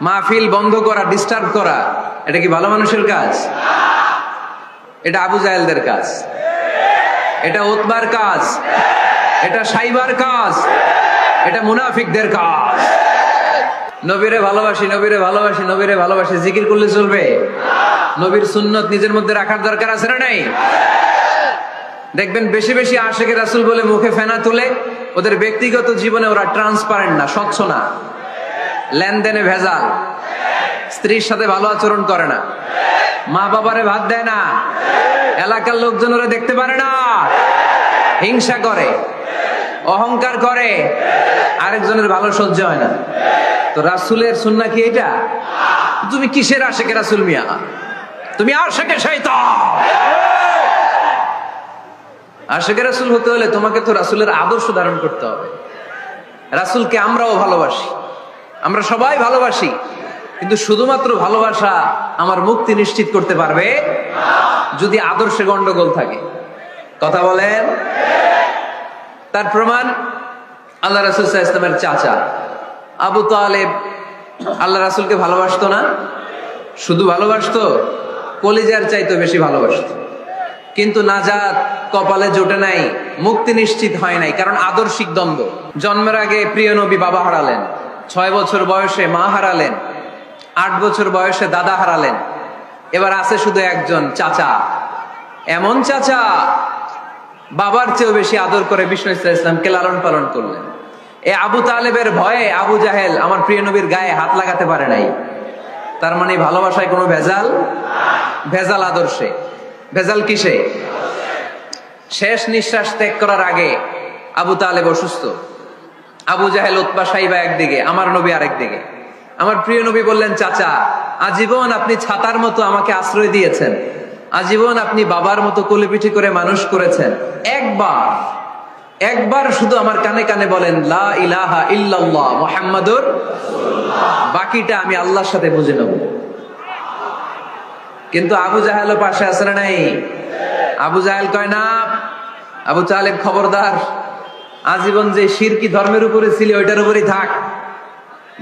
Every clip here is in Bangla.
মাহফিল বন্ধ করা, ডিস্টার্ব করা, এটা কি ভালো মানুষের কাজ? এটা আবু জাহেলদের কাজ, এটা উতবার কাজ, এটা সাইবার কাজ, এটা মুনাফিকদের কাজ। নবীরে ভালোবাসি, নবীরে ভালোবাসি, নবীরে ভালোবাসি জিকির করলে চলবে? নবীর সুন্নত নিজের মধ্যে রাখার দরকার আছে না নাই? দেখবেন বেশি বেশি আশিকে রাসূল বলে মুখে ফেনা তুলে, ওদের ব্যক্তিগত জীবনে ওরা ট্রান্সপারেন্ট না, স্বচ্ছ না, লেনদেনে ভেজাল, স্ত্রীর সাথে ভালো আচরণ করে না, মা বাবারে ভাত দেয় না, এলাকার লোকজন ওরা দেখতে পারে না, হিংসা করে, অহংকার করে, আরেকজনের ভালো সহ্য হয় না। তো রাসূলের সুন্নাহ কি এটা? তুমি কিসের আশিকে রাসূল মিয়া? তুমি আশিকে শয়তান। আশিকে রাসূল হতে হলে তোমাকে তো রাসূলের আদর্শ ধারণ করতে হবে। রাসূলকে আমরাও ভালোবাসি, আমরা সবাই ভালোবাসি, কিন্তু শুধুমাত্র ভালোবাসা আমার মুক্তি নিশ্চিত করতে পারবে যদি আদর্শে গন্ডগোল থাকে। কথা বলেন? তার প্রমাণ আল্লাহ রাসূল সাল্লাল্লাহু আলাইহি ওয়াসাল্লামের চাচা আবু তালেব আল্লাহ রাসূলকে ভালোবাসতো না? শুধু ভালোবাসতো, কলিজার চাইতে বেশি ভালোবাসতো, কিন্তু নাজাত কপালে জোটে নাই, মুক্তি নিশ্চিত হয় নাই, কারণ আদর্শিক দ্বন্দ্ব। জন্মের আগে প্রিয় নবী বাবা হারালেন, 6 বছর বয়সে মা হারালেন, 8 বছর বয়সে দাদা হারালেন, এবার আছে শুধু একজন চাচা। এমন চাচা বাবার চেয়েও বেশি আদর করে বিষ্ণু ইসলামকে লালন পালন করলেন। এই আবু তালেবের ভয়ে আবু জাহেল আমার প্রিয় নবীর গায়ে হাত লাগাতে পারে নাই। তার মানে ভালোবাসায় কোনো ভেজাল? ভেজাল আদর্শে। ভেজাল কিসে? শেষ নিঃশ্বাস ত্যাগ করার আগে আবু তালেব অসুস্থ, আবু জাহেল উতবা সাইবা একদিকে, আমার নবী আরেকদিকে। আমার প্রিয় নবী বললেন, চাচা আজীবন আপনি ছাতার মতো আমাকে আশ্রয় দিয়েছেন, আজীবন আপনি বাবার মতো কোলেপিঠি করে মানুষ করেছেন, একবার শুধু আমার কানে কানে বলেন লা ইলাহা ইল্লাল্লাহ মুহাম্মাদুর রাসূলুল্লাহ, বাকিটা আমি আল্লাহর সাথে বুঝে নেব। কিন্তু আবু জাহেলও পাশে আছে না নাই? আবু জাহেল কয় না, আবু তালেব খবরদার, আজীবন যে শিরকি ধর্মের উপরে ছিল ওইটার উপরেই থাক,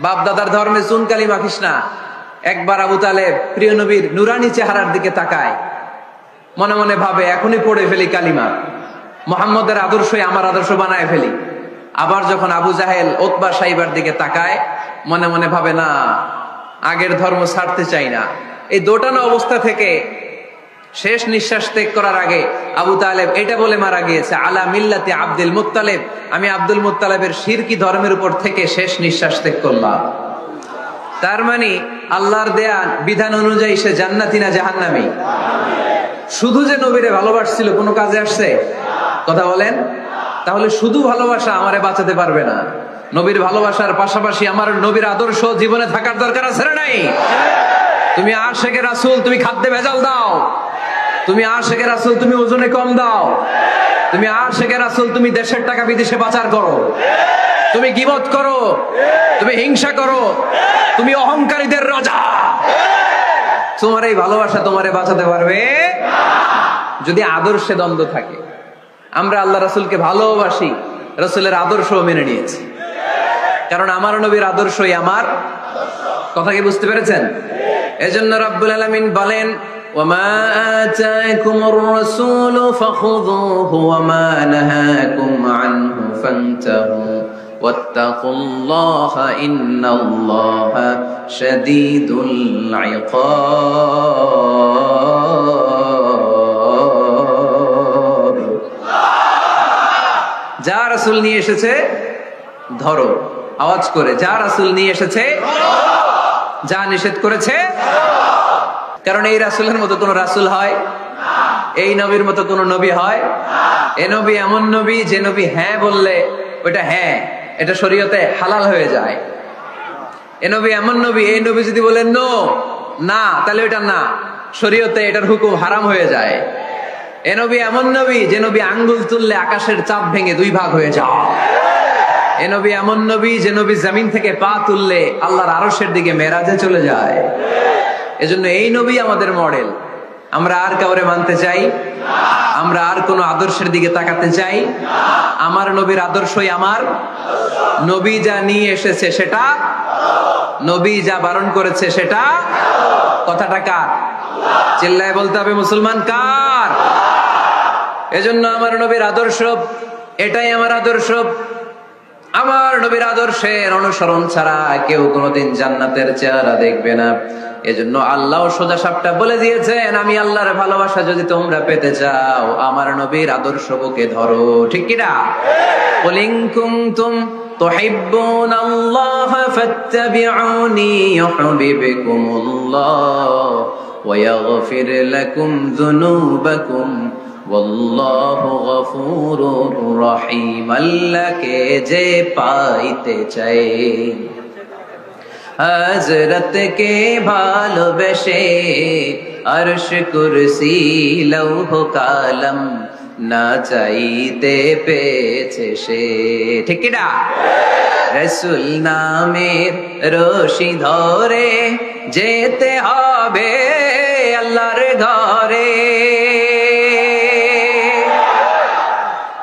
বাপ দাদার ধর্মে চুনকালি মাখিস না। একবার আবু তালেব প্রিয় নবীর নুরানি চেহারার দিকে তাকায়, মনে মনে ভাবে এখনই পড়ে ফেলি কালিমা, মুহাম্মদের আদর্শই আমার আদর্শ বানায় ফেলি। আবার যখন আবু জাহেল উতবা সাইবার দিকে তাকায়, মনে মনে ভাবে না, আগের ধর্ম ছাড়তে চাই না। এই দোটানা অবস্থা থেকে শেষ নিঃশ্বাস ত্যাগ করার আগে আবু তালেব এটা বলে মারা গিয়েছে, আলা মিল্লাতি আব্দুল মুত্তালিব, আমি আব্দুল মুত্তালিবের শিরকি ধর্মের উপর থেকে শেষ নিঃশ্বাস ত্যাগ করলাম। তার মানে আল্লাহর দেয়া বিধান অনুযায়ী সে জান্নাতি না জাহান্নামী? শুধু যে নবীরে ভালোবাসছিল কোনো কাজে আসছে? কথা বলেন? তাহলে শুধু ভালোবাসা আমারে বাঁচাতে পারবে না। নবীর ভালোবাসার পাশাপাশি আমার নবীর আদর্শ জীবনে থাকার দরকার আছে না নাই? তুমি আশিকে রাসূল, তুমি খাদ্যে ভেজাল দাও, তুমি আশিকে রাসূল, তুমি ওজনে কম দাও, তুমি আশিকে রাসূল, তুমি দেশের টাকা বিদেশে পাচার করো, তুমি গীবত করো, তুমি হিংসা করো, তুমি অহংকারীদের রাজা, তোমার এই ভালোবাসা তোমারে বাঁচাতে পারবে যদি আদর্শে দ্বন্দ্ব থাকে। আমরা আল্লাহ রাসূলকে ভালোবাসি, রাসূলের আদর্শ মেনে নিয়েছি, কারণ আমার নবীর আদর্শই আমার কথা। কি বুঝতে পেরেছেন? এজন্য রব্বুল আলামিন বলেন, ওয়ামা আতাকুমুর রাসূলু ফাখুযুহু ওয়ামা নাহাকুম আনহু ফান্তাহু ওয়াত্তাকুল্লাহা ইন্নাল্লাহা শাদীদুল ইকাব। যা রাসূল নিয়ে এসেছে ধরো, আওয়াজ করে, যা রাসূল নিয়ে এসেছে, যা নিষেধ করেছে। কারণ এই রাসূলের মতো কোন রাসূল হয়? এই নবীর মতো কোন নবী হয়? এই নবী এমন নবী যে নবী হ্যাঁ বললে ওটা হ্যাঁ, এটা শরীয়তে হালাল হয়ে যায়। এই নবী এমন নবী, এই নবী যদি বলেন নো, না, তাহলে ওটা না, শরীয়তে এটার হুকুম হারাম হয়ে যায়। এই নবী এমন নবী যে নবী আঙ্গুল তুললে আকাশের চাপ ভেঙে 2 ভাগ হয়ে যায়। এই নবী এমন নবী যে নবী জমিন থেকে পা তুললে আল্লাহর আরশের দিকে মেরাজে চলে যায়। এজন্য এই নবী আমাদের মডেল। আমরা আর কাউরে মানতে চাই আমরা আর কোন আদর্শের দিকে তাকাতে চাই? আমার নবীর আদর্শই আমার। নবী যা নিয়ে এসেছে সেটা, নবী যা বারণ করেছে সেটা। কথাটা কার? চিল্লায় বলতে হবে মুসলমান কার? এজন্য আমার নবীর আদর্শ এটাই আমার আদর্শ। আমার নবীর আদর্শের অনুসরণ ছাড়া কেউ কোনোদিন জান্নাতের চেহারা দেখবে না। এজন্য আল্লাহ সোজা সাপটা বলে দিয়েছেন, আমি আল্লাহর ভালোবাসা যদি তোমরা পেতে চাও আমার নবীর আদর্শ বুকে ধরো। ঠিক কি না? কুল ইন কুনতুম তুহিব্বুনাল্লাহ ফাত্তাবিউনি ইউহিব্বুকুমুল্লাহ ওয়া ইয়াগফির লাকুম যুনুবাকুম ওয়াল্লাহু গফুরুর রহিম। আল্লাহকে যে পাইতে চায়, হযরত কে ভালোবেসে আরশ কুরসি লৌহ কালাম না চাইতে পেয়েছে সে। ঠিক কি না? রাসূল নামের রশি ধরে যেতে হবে আল্লাহর ঘরে।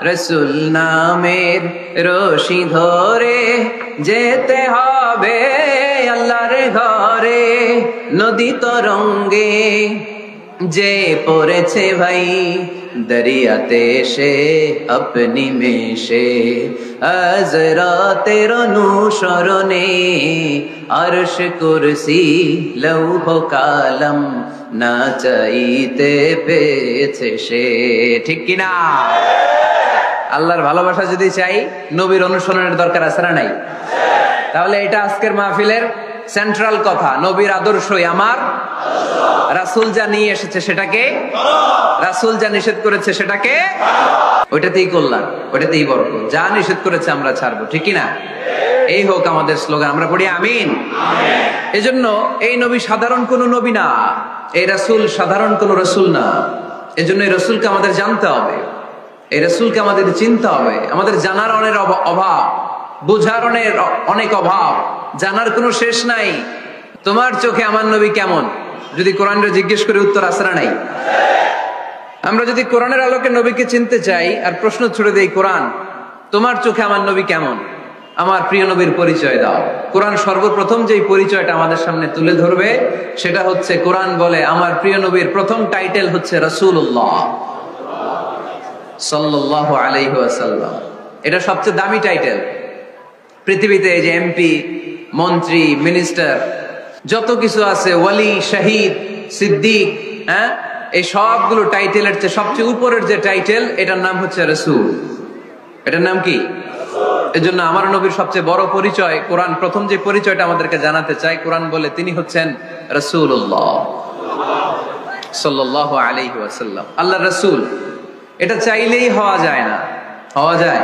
রাসূল নামের রশি ধরে যেতে হবে আল্লাহর ঘরে। নদী তরঙ্গে যে পড়েছে ভাই দরিয়াতে সে আপনি মেশে, হযরতের অনুসরণে আরশ কুরসি লৌহ কালাম না চাইতে পেয়েছে সে। ঠিক কিনা? আল্লাহর ভালোবাসা যদি চাই নবীর অনুসরণের দরকার আছে না নাই? তাহলে এটা আজকের মাহফিলের সেন্ট্রাল কথা, নবীর আদর্শই আমার। রাসূল যা নিয়ে এসেছে সেটাকে, রাসূল যা নিষেধ করেছে সেটাকে ওইটাতেই কল্যাণ, ওইটাতেই বরকত। যা নিষেধ করেছে আমরা ছাড়বো। ঠিক কি না? এই হোক আমাদের স্লোগান, আমরা পড়ি আমিন। এজন্য এই নবী সাধারণ কোন নবী না, এই রাসূল সাধারণ কোন রাসূল না। এজন্য এই রাসূলকে আমাদের জানতে হবে, এই রাসূলকে আমাদের চিনতে হবে। আমাদের জানার অনেক অভাব, বুঝার অনেক অভাব, জানার কোনো শেষ নাই। তোমার চোখে আমার নবী কেমন যদি কোরআনটা জিজ্ঞেস করে উত্তর আছে না নাই? আমরা যদি কোরআনের আলোকে নবীকে চিনতে চাই আর প্রশ্ন ছুড়ে দেই, কোরআন তোমার চোখে আমার নবী কেমন, আমার প্রিয় নবীর পরিচয় দাও। কোরআন সর্বপ্রথম যেই পরিচয়টা আমাদের সামনে তুলে ধরবে সেটা হচ্ছে, কোরআন বলে আমার প্রিয় নবীর প্রথম টাইটেল হচ্ছে রাসূলুল্লাহ সাল্লাল্লাহু আলাইহি ওয়াসাল্লাম। এটা সবচেয়ে দামি টাইটেল পৃথিবীতে। যে এমপি, মন্ত্রী, মিনিস্টার যত কিছু আছে, ওয়ালি, শহীদ, সিদ্দিক, হ্যাঁ, এই সবগুলো টাইটেলের চেয়ে সবচেয়ে উপরের যে টাইটেল এটার নাম হচ্ছে রাসূল। এটার নাম কি? এজন্য আমার নবীর সবচেয়ে বড় পরিচয়, কোরআন প্রথম যে পরিচয়টা আমাদেরকে জানাতে চাই, কোরআন বলে তিনি হচ্ছেন রাসূলুল্লাহ সাল্লাল্লাহু আলাইহি ওয়াসাল্লাম, আল্লাহর রাসূল। এটা চাইলেই হওয়া যায় না। হওয়া যায়?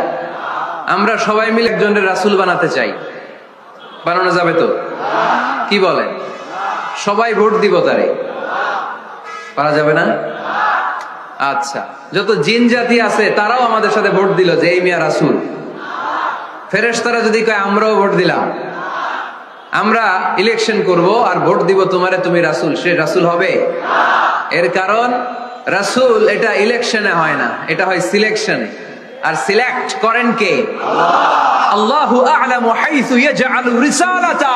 আমরা সবাই মিলে একজনের রাসূল বানাতে চাই, বানানো যাবে তো? কি বলেন? সবাই ভোট দিব তারে? পারা যাবে না? আচ্ছা, যত জিন জাতি আছে তারাও আমাদের সাথে ভোট দিল যে এই মিয়া রাসূল। ফেরেশতারা যদি কয় আমরাও ভোট দিলাম, আমরা ইলেকশন করব আর ভোট দিব তোমারে, তুমি রাসূল, সে রাসূল হবে? এর কারণ রাসূল এটা ইলেকশনে হয় না, এটা হয় সিলেকশনে। আর সিলেক্ট করেন কে? আল্লাহু আ'লামু হাইসু ইয়াজআলু রিসালাতা।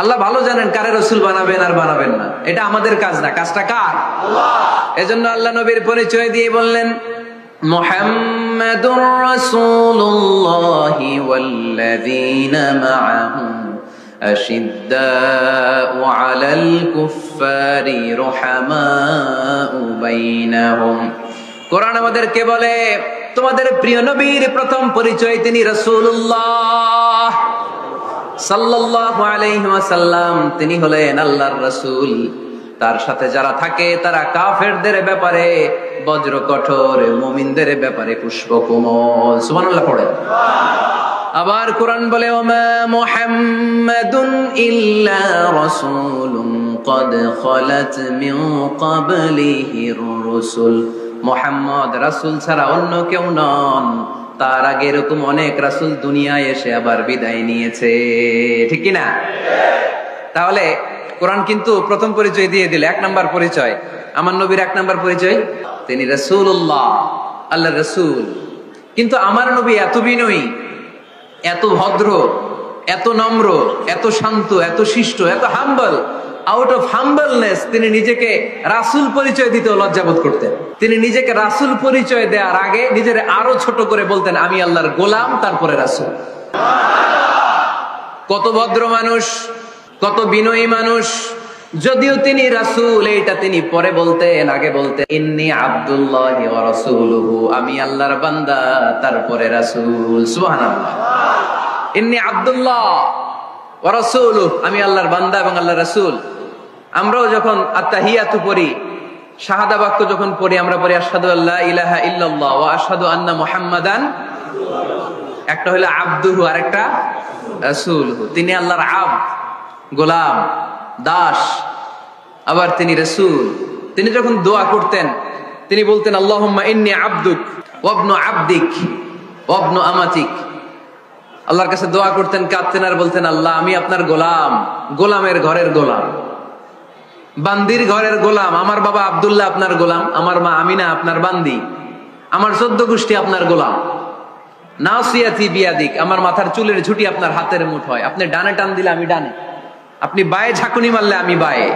আল্লাহ ভালো জানেন কারে রাসূল বানাবেন আর বানাবেন না। এটা আমাদের কাজ না, কাজটা কার? আল্লাহ। এজন্য আল্লাহ নবীর পরিচয় দিয়ে বললেন, মুহাম্মাদুর রাসূলুল্লাহি ওয়াল্লাযীনা মা'আহু আশিদ্দাউ আলাল কুফফারি রুহামাউ বাইনাহুম। কোরআন আমাদেরকে বলে তোমাদের প্রিয় নবীর প্রথম পরিচয় তিনি রাসূলুল্লাহ সাল্লাল্লাহু আলাইহি ওয়াসাল্লাম। তিনি হলেন আল্লাহর রাসূল। তার সাথে যারা থাকে তারা কাফেরদের ব্যাপারে বজ্র কঠোর, মুমিনদের ব্যাপারে পুষ্পকোমল। সুবহানাল্লাহ পড়ে। আবার কোরআন বলে, ওমা মুহাম্মাদুন ইল্লা রাসূলুন ক্বাদ খালাত মিন ক্বাবলিহির রাসূল। মুহাম্মদ রাসূল ছাড়া অন্য কেউ নন, তার আগে এরকম অনেক রাসূল দুনিয়ায় এসে আবার বিদায় নিয়েছে। ঠিক কি না? তাহলে কোরআন কিন্তু প্রথম পরিচয় দিয়ে দিল, এক নাম্বার পরিচয় আমার নবীর 1 নাম্বার পরিচয় তিনি রাসূলুল্লাহ, আল্লাহর রাসূল। কিন্তু আমার নবী এত বিনয়ী, এত ভদ্র, এত নম্র, এত শান্ত, এত শিষ্ট, এত হাম্বল। আউট অফ হাম্বলনেস তিনি নিজেকে রাসূল পরিচয় দিতে লজ্জাবোধ করতেন। তিনি নিজেকে রাসূল পরিচয় দেওয়ার আগে নিজের আরো ছোট করে বলতেন, আমি আল্লাহর গোলাম, তারপরে রাসূল। কত ভদ্র মানুষ, কত বিনয়ী মানুষ। যদিও তিনি রাসূল, এইটা তিনি পরে বলতেন, আগে বলতেন ইন্নী আব্দুল্লাহি ওয়া রাসূলুহু, আমি আল্লাহর বান্দা, তারপরে রাসূল। সুবহানাল্লাহ। ইন্নী আব্দুল্লাহ ওয়া রাসূলুহু, আমি আল্লাহর বান্দা এবং আল্লাহর রাসূল। আমরাও যখন আত্তাহিয়াতু পড়ি, শাহাদা বাক্য যখন পড়ি, আমরা পড়ি আশহাদু আল্লা ইলাহা ইল্লাল্লাহ ওয়া আশহাদু আন্না মুহাম্মাদান। একটা হলো আব্দুহু, আরেকটা রাসূলুহু। তিনি আল্লাহর আব্দ, গোলাম, দাস, আবার তিনি রাসূল। তিনি যখন দোয়া করতেন তিনি বলতেন আল্লাহুম্মা ইন্নী আবদুক ওয়া ইবনু আবদিক ওয়া ইবনু আমাতিক। আল্লাহর কাছে দোয়া করতেন, কাঁদতেন আর বলতেন, আল্লাহ আমি আপনার গোলাম, গোলামের ঘরের গোলাম, বান্দির ঘরের গোলাম। আমার বাবা আব্দুল্লাহ আপনার গোলাম, আমার মা আমিনা আপনার বান্দি, আমার 14 গোষ্ঠী আপনার গোলাম। নাসিয়াতি বিয়াদিক, আমার মাথার চুলের ঝুঁটি আপনার হাতের মুঠোয়। আপনি ডানে টান দিলে আমি ডানে, আপনি বায়ে ঝাঁকুনি মারলে আমি বায়ে।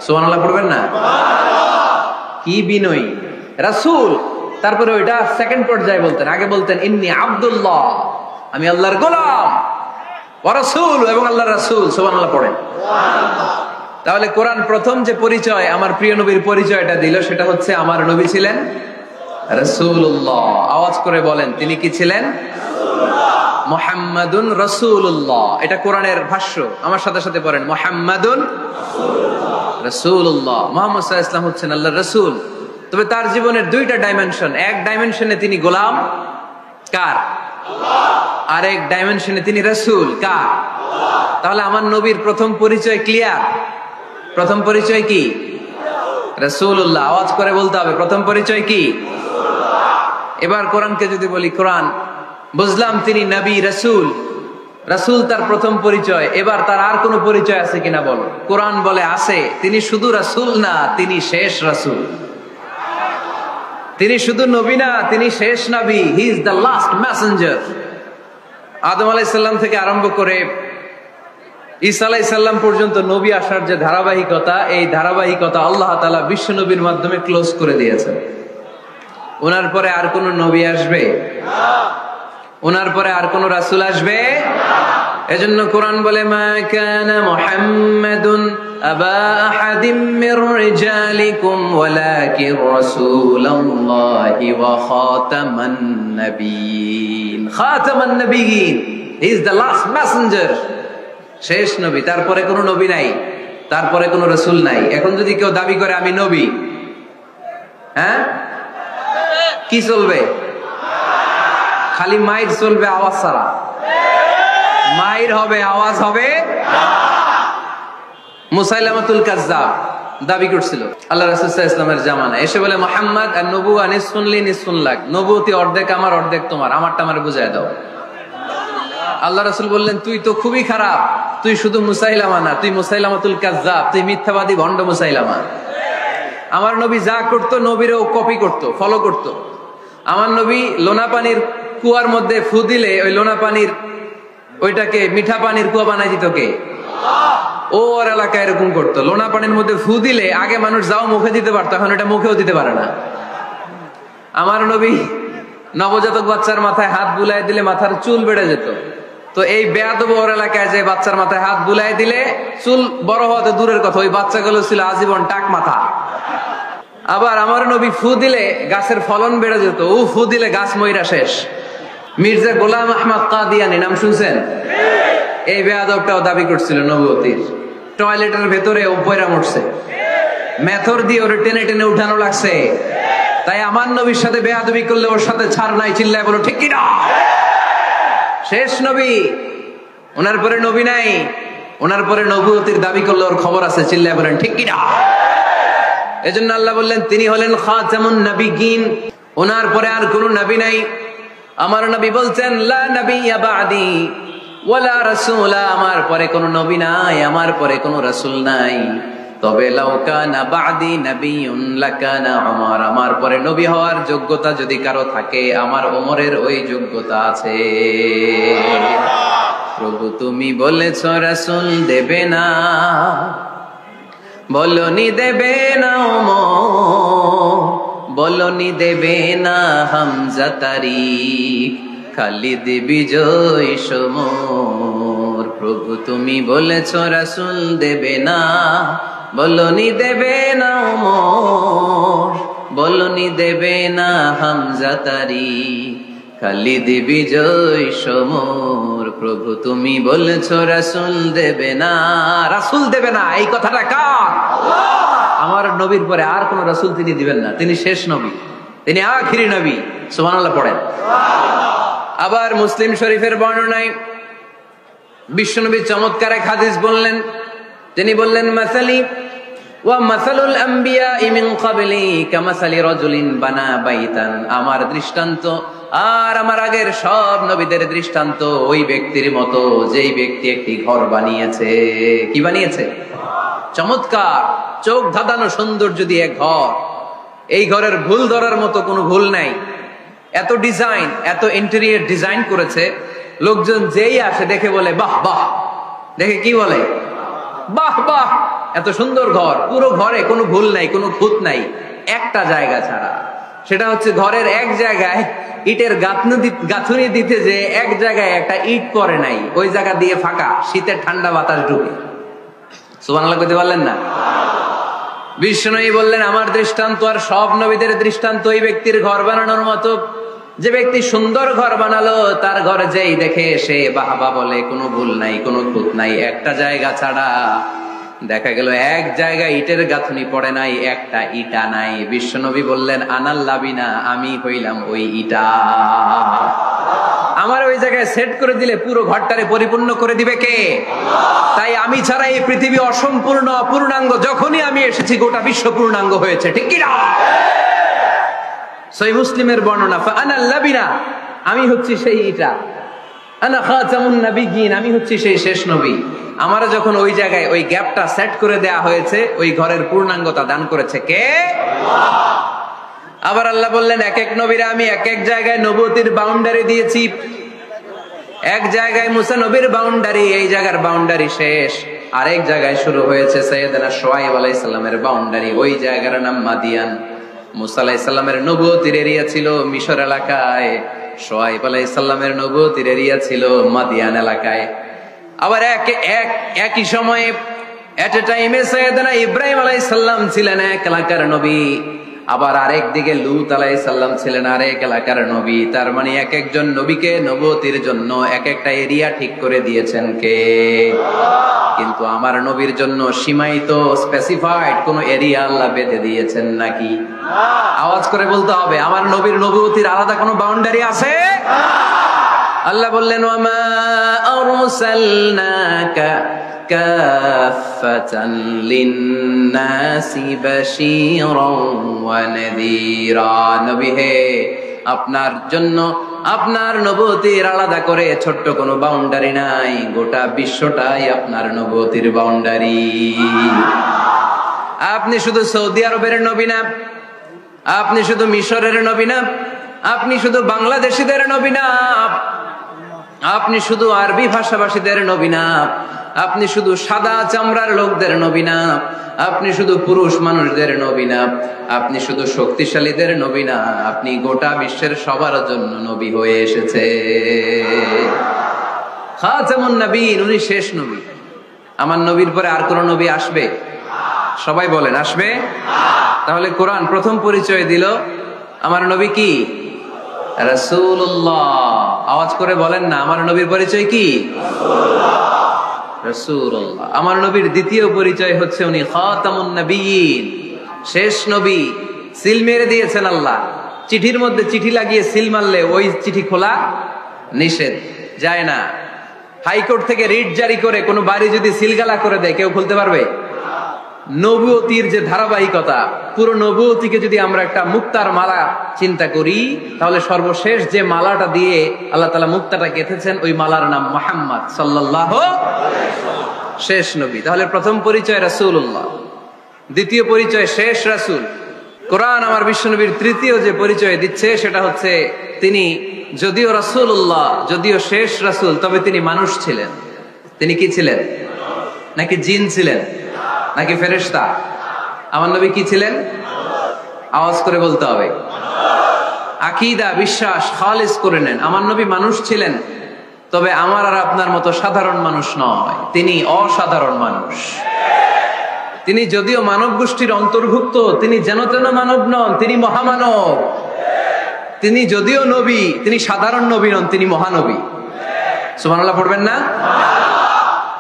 সুবহানাল্লাহ পড়বেন না? কি বিনয়ী রাসূল। তারপরে ওইটা সেকেন্ড পর্যায়ে বলতেন। আগে বলতেন ইন্নী আব্দুল্লাহ, আমি আল্লাহর গোলাম, ওয়া রাসূল, এবং আল্লাহর রাসূল। সুবহানাল্লাহ পড়েন। তাহলে কোরআন প্রথম যে পরিচয় আমার প্রিয় নবীর পরিচয়টা দিল, সেটা হচ্ছে আমার নবী ছিলেন রাসূলুল্লাহ। আওয়াজ করে বলেন, তিনি কি ছিলেন? মুহাম্মাদুন রাসূলুল্লাহ। এটা কোরআনের ভাষ্য। আমার সাথে সাথে পড়েন, মুহাম্মাদুন রাসূলুল্লাহ। মুহাম্মদ সাল্লাল্লাহু আলাইহি ওয়াসাল্লাম হচ্ছেন আল্লাহর রাসূল। তবে তার জীবনের 2টা ডাইমেনশন। এক ডাইমেনশনে তিনি গোলাম, কার? আল্লাহ। আর এক ডাইমেনশনে তিনি রাসূল, কার? আল্লাহ। তাহলে আমার নবীর প্রথম পরিচয় ক্লিয়ার। প্রথম পরিচয় কি? রাসূলুল্লাহ। আওয়াজ করে বলতে হবে, প্রথম পরিচয় কি? রাসূলুল্লাহ। এবার কোরআনকে যদি বলি, কোরআন বুঝলাম তিনি নবী, রাসূল। রাসূল তার প্রথম পরিচয়। এবার তার আর কোনো পরিচয় আছে কিনা বলো? কোরআন বলে আছে। তিনি শুধু রাসূল না, তিনি শেষ রাসূল। তিনি শুধু নবী না, তিনি শেষ নবী। He is the last messenger. আদম আলাইহিস সালাম থেকে আরম্ভ করে ঈসা আলাইহিস সালাম পর্যন্ত নবী আসার যে ধারাবাহিকতা, এই ধারাবাহিকতা আল্লাহ তাআলা বিশ্ব নবীর মাধ্যমে ক্লোজ করে দিয়েছেন। ওনার পরে আর কোন নবী আসবে না, ওনার পরে আর কোন রাসূল আসবে না। এজন্য কোরআন বলে, মা কানা মুহাম্মাদুন আবা আহাদিম মির রিজালিকুম ওয়ালাকিন রাসূলুল্লাহি ওয়া খাতামান নাবিয়্যিন। খাতামান নাবিয়্যিন, he is the last messenger, শেষ নবী। তারপরে কোনো নবী নাই, তারপরে কোনো রাসূল নাই। এখন যদি কেউ দাবি করে আমি নবী, হ্যাঁ, কি চলবে? খালি মাইর চলবে, আওয়াজ ছাড়া। মাইর হবে, আওয়াজ হবে। মুসাইলামাতুল কাজ্জাব দাবি করছিল আল্লাহ রাসূল সাল্লাল্লাহু আলাইহি ওয়াসাল্লামের জামানায়, এসে বলে, মুহাম্মদ আর নবুয়া নিসফুন লি নিসফুন লাক, নবুয়তি অর্ধেক আমার, অর্ধেক তোমার, আমারটা আমারে বুঝায় দাও। আল্লাহ রাসূল বললেন, তুই তো খুবই খারাপ, তুই শুধু মুসাইলামা না, তুই মুসাইলামাতুল কাজ্জাব, তুই মিথ্যাবাদী ভণ্ড মুসাইলামা। আমার নবী যা করতো নবীরও কপি করতো, ফলো করতো। আমার নবী লোনা পানির কুয়ার মধ্যে ফু দিলে ওই লোনা পানির ওইটাকে মিঠা পানির কুয়া বানাই দিত কে? আল্লাহ। ও ওর এলাকায় এরকম করতো, লোনা পানির মধ্যে ফু দিলে আগে মানুষ যাও মুখে দিতে পারতো, এখন এটা মুখেও দিতে পারে না। আমার নবী নবজাতক বাচ্চার মাথায় হাত বুলাই দিলে মাথার চুল বেড়ে যেত। তো এই বেয়াদব ওর এলাকায় যে বাচ্চার মাথায় হাত বুলাই দিলে চুল বড় হওয়া তো দূরের কথা, ওই বাচ্চাগুলো ছিল আজীবন টাক মাথা। আবার আমার নবী ফু দিলে গাছের ফলন বেড়ে যেত, ও ফু দিলে গাছ মইরা শেষ। মির্জা গোলাম আহমদ কাদিয়ানী নাম শুনছেন? এই বেয়াদবটাও দাবি করছিল নবুয়তির। টয়লেটের ভেতরে ও পয়রা মরছে, মেথর দিয়ে ওরে টেনে টেনে উঠানো লাগছে। তাই আমার নবীর সাথে বেয়াদবি করলে ওর সাথে ছাড় নাই। চিল্লায় বলো ঠিক কিনা? শেষ নবী, ওনার পরে নবী নাই, ওনার পরে নবুয়তির দাবি করলে ওর খবর আছে। চিল্লায় বলেন ঠিক কিনা? এজন্য আল্লাহ বললেন তিনি হলেন খাতামুন নাবিয়্যিন, ওনার পরে আর কোনো নবী নাই। আমার নবী বলছেন, লা নাবিয়্যা বা'দি ওয়ালা রাসূলা, আমার পরে কোনো নবী নাই, আমার পরে কোনো রাসূল নাই। তবে লাউ কানা বাদি নাবিয়্যুন লাকানা উমর, আমার পরে নবী হওয়ার যোগ্যতা যদি কারো থাকে আমার ওমরের ওই যোগ্যতা আছে। প্রভু তুমি বলেছ রাসূল দেবে না, বলনি দেবে না ওমর, বলনি দেবে না হামজা তারিক, খালিদ বিজয় সমর। প্রভু তুমি বলেছ রাসূল দেবে না, বলনি দেবে না ওমর, বলনি দেবে না হামজা তারিক, খালিদ বিজয় সমর। প্রভু তুমি বলেছ রাসূল দেবে না, রাসূল দেবে না, এই কথাটা কার? আমার নবীর পরে আর কোন রাসূল তিনি দিবেন না, তিনি শেষ নবী, তিনি আখিরি নবী। সুবহানাল্লাহ পড়েন। আবার মুসলিম শরীফের বর্ণনায় বিশ্বনবী চমৎকার এক হাদিস বললেন, তিনি বললেন মাসালি ওয়া মাসালুল আম্বিয়াই মিন ক্বাবলি কামাসালি রাজুলিন বানা বাইতান, আমার দৃষ্টান্ত আর আমার আগের সব নবীদের দৃষ্টান্ত ওই ব্যক্তির মতো যেই ব্যক্তি একটি ঘর বানিয়েছে। কি বানিয়েছে? চমৎকার চোখ ধাঁধানো সৌন্দর্য দিয়ে ঘর। এই ঘরের ভুল ধরার মতো কোনো ভুল নাই, এত ডিজাইন, এত ইন্টেরিয়র ডিজাইন করেছে, লোকজন যেই আসে দেখে বলে বাহ বাহ, দেখে কি বলে বাহ বাহ, এত সুন্দর ঘর। পুরো ঘরে কোনো ভুল নাই, কোনো খুঁত নাই, একটা জায়গা ছাড়া, সেটা হচ্ছে ঘরের এক জায়গায় ইটের গাঁথুনি দিতে যে এক জায়গায় একটা ইট পড়ে নাই, ওই জায়গা দিয়ে ফাঁকা, শীতের ঠান্ডা বাতাস ঢুকে। সুবহানাল্লাহ কইতে পারলেন না? বিশ্বনবী বললেন আমার দৃষ্টান্ত আর সব নবীদের দৃষ্টান্ত ওই ব্যক্তির ঘর বানানোর মতো, যে ব্যক্তি সুন্দর ঘর বানালো তার ঘরে যেই দেখে সে বাহবা বলে, কোনো ভুল নাই, কোনো খুঁত নাই, একটা জায়গা ছাড়া। দেখা গেল এক জায়গায় ইটের গাঁথুনি পড়ে নাই, একটা ইটা নাই। বিশ্বনবী বললেন আনাল লাবিনা, আমি হইলাম ওই ইটা। আমার ওই জায়গায় সেট করে দিলে পুরো ঘরটারে পরিপূর্ণ করে দিবে কে? তাই আমি ছাড়া এই পৃথিবী অসম্পূর্ণ, অপূর্ণাঙ্গ। যখনই আমি এসেছি গোটা বিশ্ব পূর্ণাঙ্গ হয়েছে, ঠিক কি না? সহিহ মুসলিমের বর্ণনা, ফাআনাল লাবিনা, আমি হচ্ছি সেই ইটা, আনা খাতামুন নাবিয়্যিন, আমি হচ্ছি সেই শেষ নবী। আমারও যখন ওই জায়গায় ওই গ্যাপটা সেট করে দেয়া হয়েছে, ওই ঘরের পূর্ণাঙ্গতা দান করেছে কে? আবার আল্লাহ বললেন এক এক নবীরা আমি এক এক জায়গায় নবুয়তির বাউন্ডারি দিয়েছি। এক জায়গায় মুসা নবীর বাউন্ডারি, এই জায়গার বাউন্ডারি শেষ। আরেক জায়গায় শুরু হয়েছে সাইয়েদনা শুআয়ব আলাইহিস সালামের বাউন্ডারি, ওই জায়গার নাম মাদিয়ান। মুসা আলাইহিস সালামের নবুয়তির এরিয়া ছিল মিশর এলাকায়, শুআয়ব আলাইহিস সালামের নবুয়তির এরিয়া ছিল মাদিয়ান এলাকায়। আবার একই সময়ে এট এ টাইমে সাইয়েদনা ইব্রাহিম আলাইহিস সালাম ছিলেন এক এলাকার নবী, আবার আরেক দিকে লূত আলাইহিস সালাম ছিলেন আরেক এলাকার নবী। তার মানে এক একজন নবীকে নবুয়তির জন্য এক একটা এরিয়া ঠিক করে দিয়েছেন কে? কিন্তু আমার নবীর জন্য সীমায়িত, স্পেসিফাইড কোন এরিয়া আল্লাহ বেঁধে দিয়েছেন নাকি? আওয়াজ করে বলতে হবে, আমার নবীর নবুয়তির আলাদা কোনো বাউন্ডারি আছে? আল্লাহ বললেন ওয়ামা আরসালনাকা কাফাতান লিন্নাসি বাশীরান ওয়া নাযীরা, নবী হে আপনার জন্য আপনার নবুয়তির আলাদা করে ছোট্ট কোনো বাউন্ডারি নাই, গোটা বিশ্বটাই আপনার নবুয়তির বাউন্ডারি। আপনি শুধু সৌদি আরবের নবী না, আপনি শুধু মিশরের নবী না, আপনি শুধু বাংলাদেশিদের নবী না, আপনি শুধু আরবি ভাষাভাষীদের নবী না, আপনি শুধু সাদা চামড়ার লোকদের নবী না, আপনি শুধু পুরুষ মানুষদের নবী না, আপনি শুধু শক্তিশালীদের নবী না, আপনি গোটা বিশ্বের সবার জন্য নবী হয়ে এসেছে। খাতামুন নবীন, উনি শেষ নবী। আমার নবীর পরে আর কোন নবী আসবে? সবাই বলেন আসবে। তাহলে কোরআন প্রথম পরিচয় দিল আমার নবী কি? রাসূলুল্লাহ। আওয়াজ করে বলেন না, আমার নবীর পরিচয় কি? রাসূলুল্লাহ। আমার নবীর দ্বিতীয় পরিচয় হচ্ছে উনি খাতামুন নবিয়্যিন, শেষ নবী। সিল মেরে দিয়েছেন আল্লাহ। চিঠির মধ্যে চিঠি লাগিয়ে সিল মারলে ওই চিঠি খোলা নিষেধ, যায় না। হাইকোর্ট থেকে রিট জারি করে কোনো বাড়ি যদি সিলগালা করে দেয় কেউ খুলতে পারবে? নবুয়তির যে ধারাবাহিকতা, পুরো নবুয়তিকে যদি আমরা একটা মুক্তার মালা চিন্তা করি, তাহলে সর্বশেষ যে মালাটা দিয়ে আল্লাহ তাআলা মুক্তাটা গেঁথেছেন, ওই মালার নাম মুহাম্মদ সাল্লাল্লাহু আলাইহি ওয়াসাল্লাম, শেষ নবী। তাহলে প্রথম পরিচয় রাসূলুল্লাহ। দ্বিতীয় পরিচয় শেষ রাসূল। কোরআন আমার বিশ্বনবীর তৃতীয় যে পরিচয় দিচ্ছে সেটা হচ্ছে তিনি যদিও রাসূলুল্লাহ, যদিও শেষ রাসূল, তবে তিনি মানুষ ছিলেন। তিনি কি ছিলেন? নাকি জিন ছিলেন? নাকি ফেরেশতা? আমার নবী কি ছিলেন? আওয়াজ করে বলতে হবে। আকীদা, বিশ্বাস খালিস করে নেন। আমার নবী মানুষ ছিলেন, তবে আমার আর আপনার মতো সাধারণ মানুষ নয়, তিনি অসাধারণ মানুষ। তিনি যদিও মানব গোষ্ঠীর অন্তর্ভুক্ত, তিনি যেন তেন মানব নন, তিনি মহামানব। তিনি যদিও নবী, তিনি সাধারণ নবী নন, তিনি মহানবী। সুবহানাল্লাহ পড়বেন না?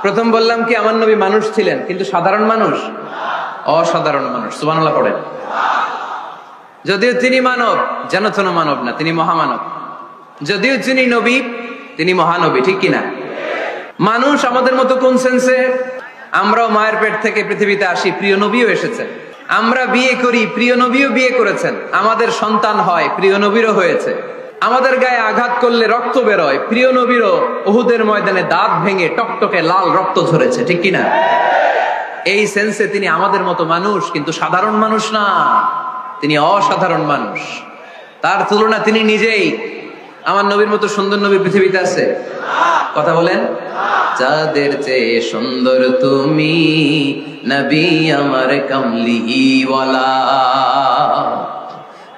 প্রথম বললাম কি আমার নবী মানুষ ছিলেন, কিন্তু সাধারণ মানুষ, অসাধারণ মানুষ। সুবহানাল্লাহ পড়েন। যদিও তিনি মানব, যেন তেন মানব না, তিনি মহামানব। যদিও তিনি নবী, তিনি মহানবী। ঠিক কিনা? মানুষ আমাদের মতো কোন সেন্সে? আমরাও মায়ের পেট থেকে পৃথিবীতে আসি, প্রিয় নবীও এসেছেন। আমরা বিয়ে করি, প্রিয় নবীও বিয়ে করেছেন। আমাদের সন্তান হয়, প্রিয় নবীরও হয়েছে। আমাদের গায়ে আঘাত করলে রক্ত বেরোয়, প্রিয় নবীরও উহুদের ময়দানে দাঁত ভেঙে টকটকে লাল রক্ত ঝরেছে। ঠিক কিনা? এই সেন্সে তিনি আমাদের মতো মানুষ, কিন্তু সাধারণ মানুষ না, তিনি অসাধারণ মানুষ। তার তুলনা তিনি নিজেই। আমার নবীর মতো সুন্দর নবী পৃথিবীতে আছে? কথা বলেন। যাদের চেয়ে সুন্দর তুমি নবী আমার কামলিওয়ালা,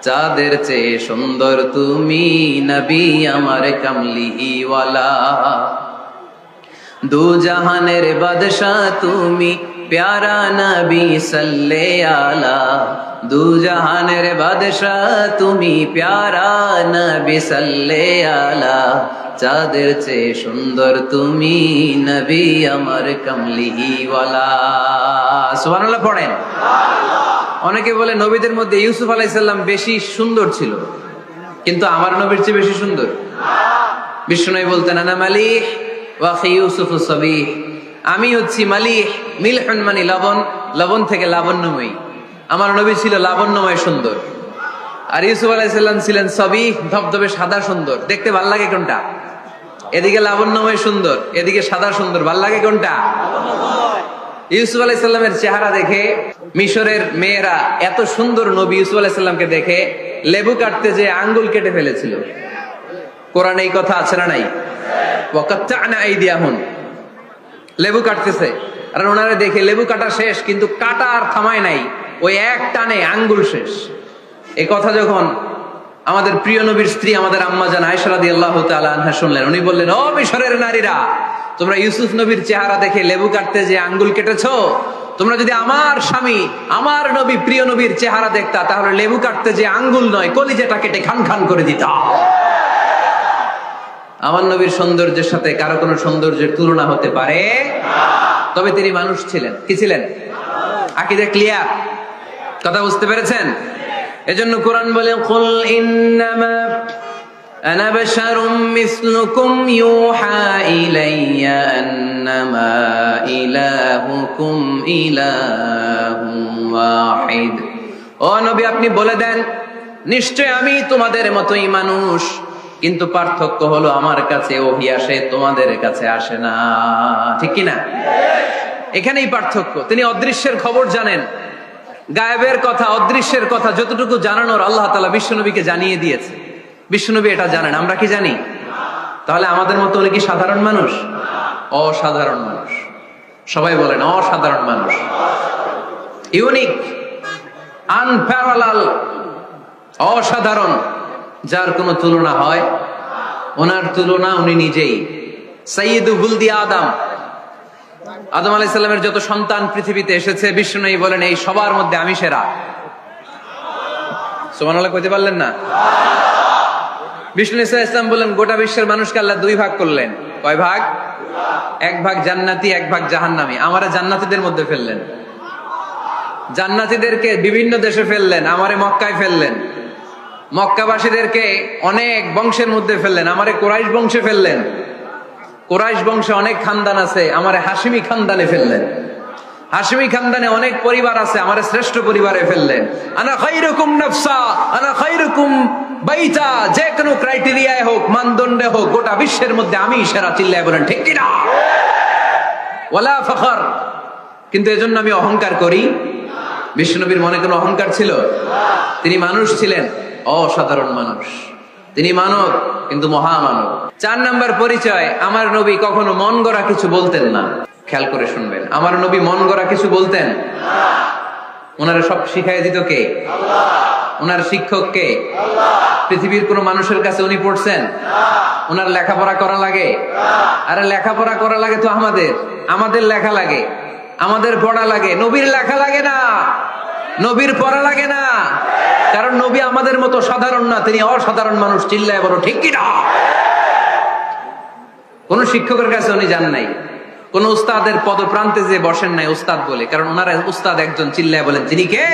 যাদের চেয়ে সুন্দর তুমি নবী আমার কামলিওয়ালা, দু জাহানের বাদশা তুমি প্যারা নবী সাল্লে আলা, দু জাহানের বাদশা তুমি প্যারা নবী সাল্লে আলা, যাদের চেয়ে সুন্দর তুমি নবী আমার কামলিওয়ালা। সুবহানাল্লাহ পড়েন। অনেকে বলে নবীদের মধ্যে ইউসুফ আলাইহিস সালাম বেশি সুন্দর ছিল, কিন্তু আমার নবীর চেয়ে বেশি সুন্দর? বিষ্ণু বলতেন আনা মালিহ ওয়া আখি ইউসুফ সাবিহ, আমি হচ্ছি মালিহ, মিলহুন মানে লবণ, লবণ থেকে লাবণ্যময়ী। আমার নবী ছিল লাবণ্যময় সুন্দর, আর ইউসুফ আলাইহিস সালাম ছিলেন সাবিহ, ধবধবে সাদা সুন্দর। দেখতে ভাল লাগে কোনটা? এদিকে লাবণ্যময় সুন্দর, এদিকে সাদা সুন্দর, ভাল লাগে কোনটা? ইউসুফ আলাইহিস সালামের চেহারা দেখে মিশরের মেয়েরা এত সুন্দর নবী ইউসুফ আলাইহিস সালামকে দেখে লেবু কাটতে যে আঙ্গুল কেটে ফেলেছিল। কোরআনে এই কথা আছে না নাই? ওয়াকাত্তা'না আইদিয়াহুম, লেবু কাটতেছে, আর ওনারে দেখে লেবু কাটা শেষ, কিন্তু কাটা আর থামায় নাই, ওই এক টানে আঙ্গুল শেষ। এই কথা যখন আমাদের প্রিয় নবীর স্ত্রী আমাদের আম্মা জান আয়েশা রাদিয়াল্লাহু তাআলা আনহা শুনলেন, উনি বললেন, ও মিশরের নারীরা, তোমরা ইউসুফ নবীর চেহারা দেখে লেবু কাটতে যে আঙ্গুল কেটেছো, তোমরা যদি আমার স্বামী আমার নবী প্রিয় নবীর চেহারা দেখতা, তাহলে লেবু কাটতে যে আঙ্গুল নয়, কলিজাটা কেটে খান খান করে দিতা। আমার নবীর সৌন্দর্যের সাথে কারো কোনো সৌন্দর্যের তুলনা হতে পারে? তবে তিনি মানুষ ছিলেন। কি ছিলেন? আকীদা ক্লিয়ার? কথা বুঝতে পেরেছেন? এজন্য কোরআন বলে, কুল ইন্নামা আনা বাশারুম মিসলুকুম ইউহা ইলাইয়া আন্নামা ইলাহুকুম ইলাহুম ওয়াহিদ। ও নবী, আপনি বলে দেন, নিশ্চয় আমি তোমাদের মতোই মানুষ, কিন্তু পার্থক্য হলো আমার কাছে ওহী আসে, তোমাদের কাছে আসে না। ঠিক কিনা? এখানেই পার্থক্য। তিনি অদৃশ্যের খবর জানেন, গায়েবের কথা, অদৃশ্যের কথা যতটুকু জানানোর আল্লাহ তাআলা বিশ্বনবীকে জানিয়ে দিয়েছে। বিশ্বনবী এটা জানেন, আমরা কি জানি? তাহলে আমাদের মতো উনি কি সাধারণ মানুষ? অসাধারণ মানুষ। সবাই বলেন অসাধারণ মানুষ। ইউনিক, আনপ্যারালাল, অসাধারণ, যার কোনো তুলনা হয়? ওনার তুলনা উনি নিজেই। সাইয়্যিদু বুলদি আদম, আদম আলাইহিস সালামের যত সন্তান পৃথিবীতে এসেছে, বিষ্ণু বলেন এই সবার মধ্যে আমি সেরা। সুবহানাল্লাহ কইতে পারলেন না? বিষ্ণু ইসলাম বলেন গোটা বিশ্বের মানুষকে আল্লাহ দুই ভাগ করলেন। কয় ভাগ? এক ভাগ জান্নাতি, এক ভাগ জাহান্নামী। আমারে জান্নাতীদের মধ্যে ফেললেন, জান্নাতীদেরকে বিভিন্ন দেশে ফেললেন, আমারে মক্কায় ফেললেন। মক্কাবাসীদেরকে অনেক বংশের মধ্যে ফেললেন, আমারে কুরাইশ বংশে ফেললেন। কুরাইশ বংশে অনেক খানদান আছে, আমারে হাশিমি খানদানে ফেললেন। হাশিমি খানদানে অনেক পরিবার আছে, আমারে শ্রেষ্ঠ পরিবারে ফেললেন। আনা খায়রুকুম নাফসা আনা খায়রুকুম বাইতা, যে কোনো ক্রাইটেরিয়ায় হোক, মানদণ্ডে হোক, গোটা বিশ্বের মধ্যে আমি সেরা। চিল্লায় বলেন ঠিক কিনা? ওয়ালা ফখর। কিন্তু এজন্য আমি অহংকার করি? বিশ্বনবীর মনে কোনো অহংকার ছিল? তিনি মানুষ ছিলেন, অসাধারণ মানুষ। তিনি মানব, কিন্তু মহামানব। 4 নাম্বার পরিচয়, আমার নবী কখনো মন গড়া কিছু বলতেন না। খেয়াল করে শুনবেন, আমার নবী মন গড়া কিছু বলতেন? ওনারা সব শিখাই দিত কে? ওনার শিক্ষক কে? পৃথিবীর কোন মানুষের কাছে উনি পড়ছেন? ওনার লেখাপড়া করা লাগে? আরে লেখাপড়া করা লাগে তো আমাদের লেখা লাগে, আমাদের পড়া লাগে। নবীর লেখা লাগে না, নবীর পড়া লাগে না, কারণ নবী আমাদের মতো সাধারণ না, তিনি অসাধারণ মানুষ। চিল্লায় বড় ঠিক কিনা? কোন শিক্ষকের কাছে উনি যান নাই, কোন উস্তাদের পদপ্রান্তে যে বসেন নাই উস্তাদ বলে, কারণ ওনারা উস্তাদ একজন। চিল্লায় বলেন তিনি কে?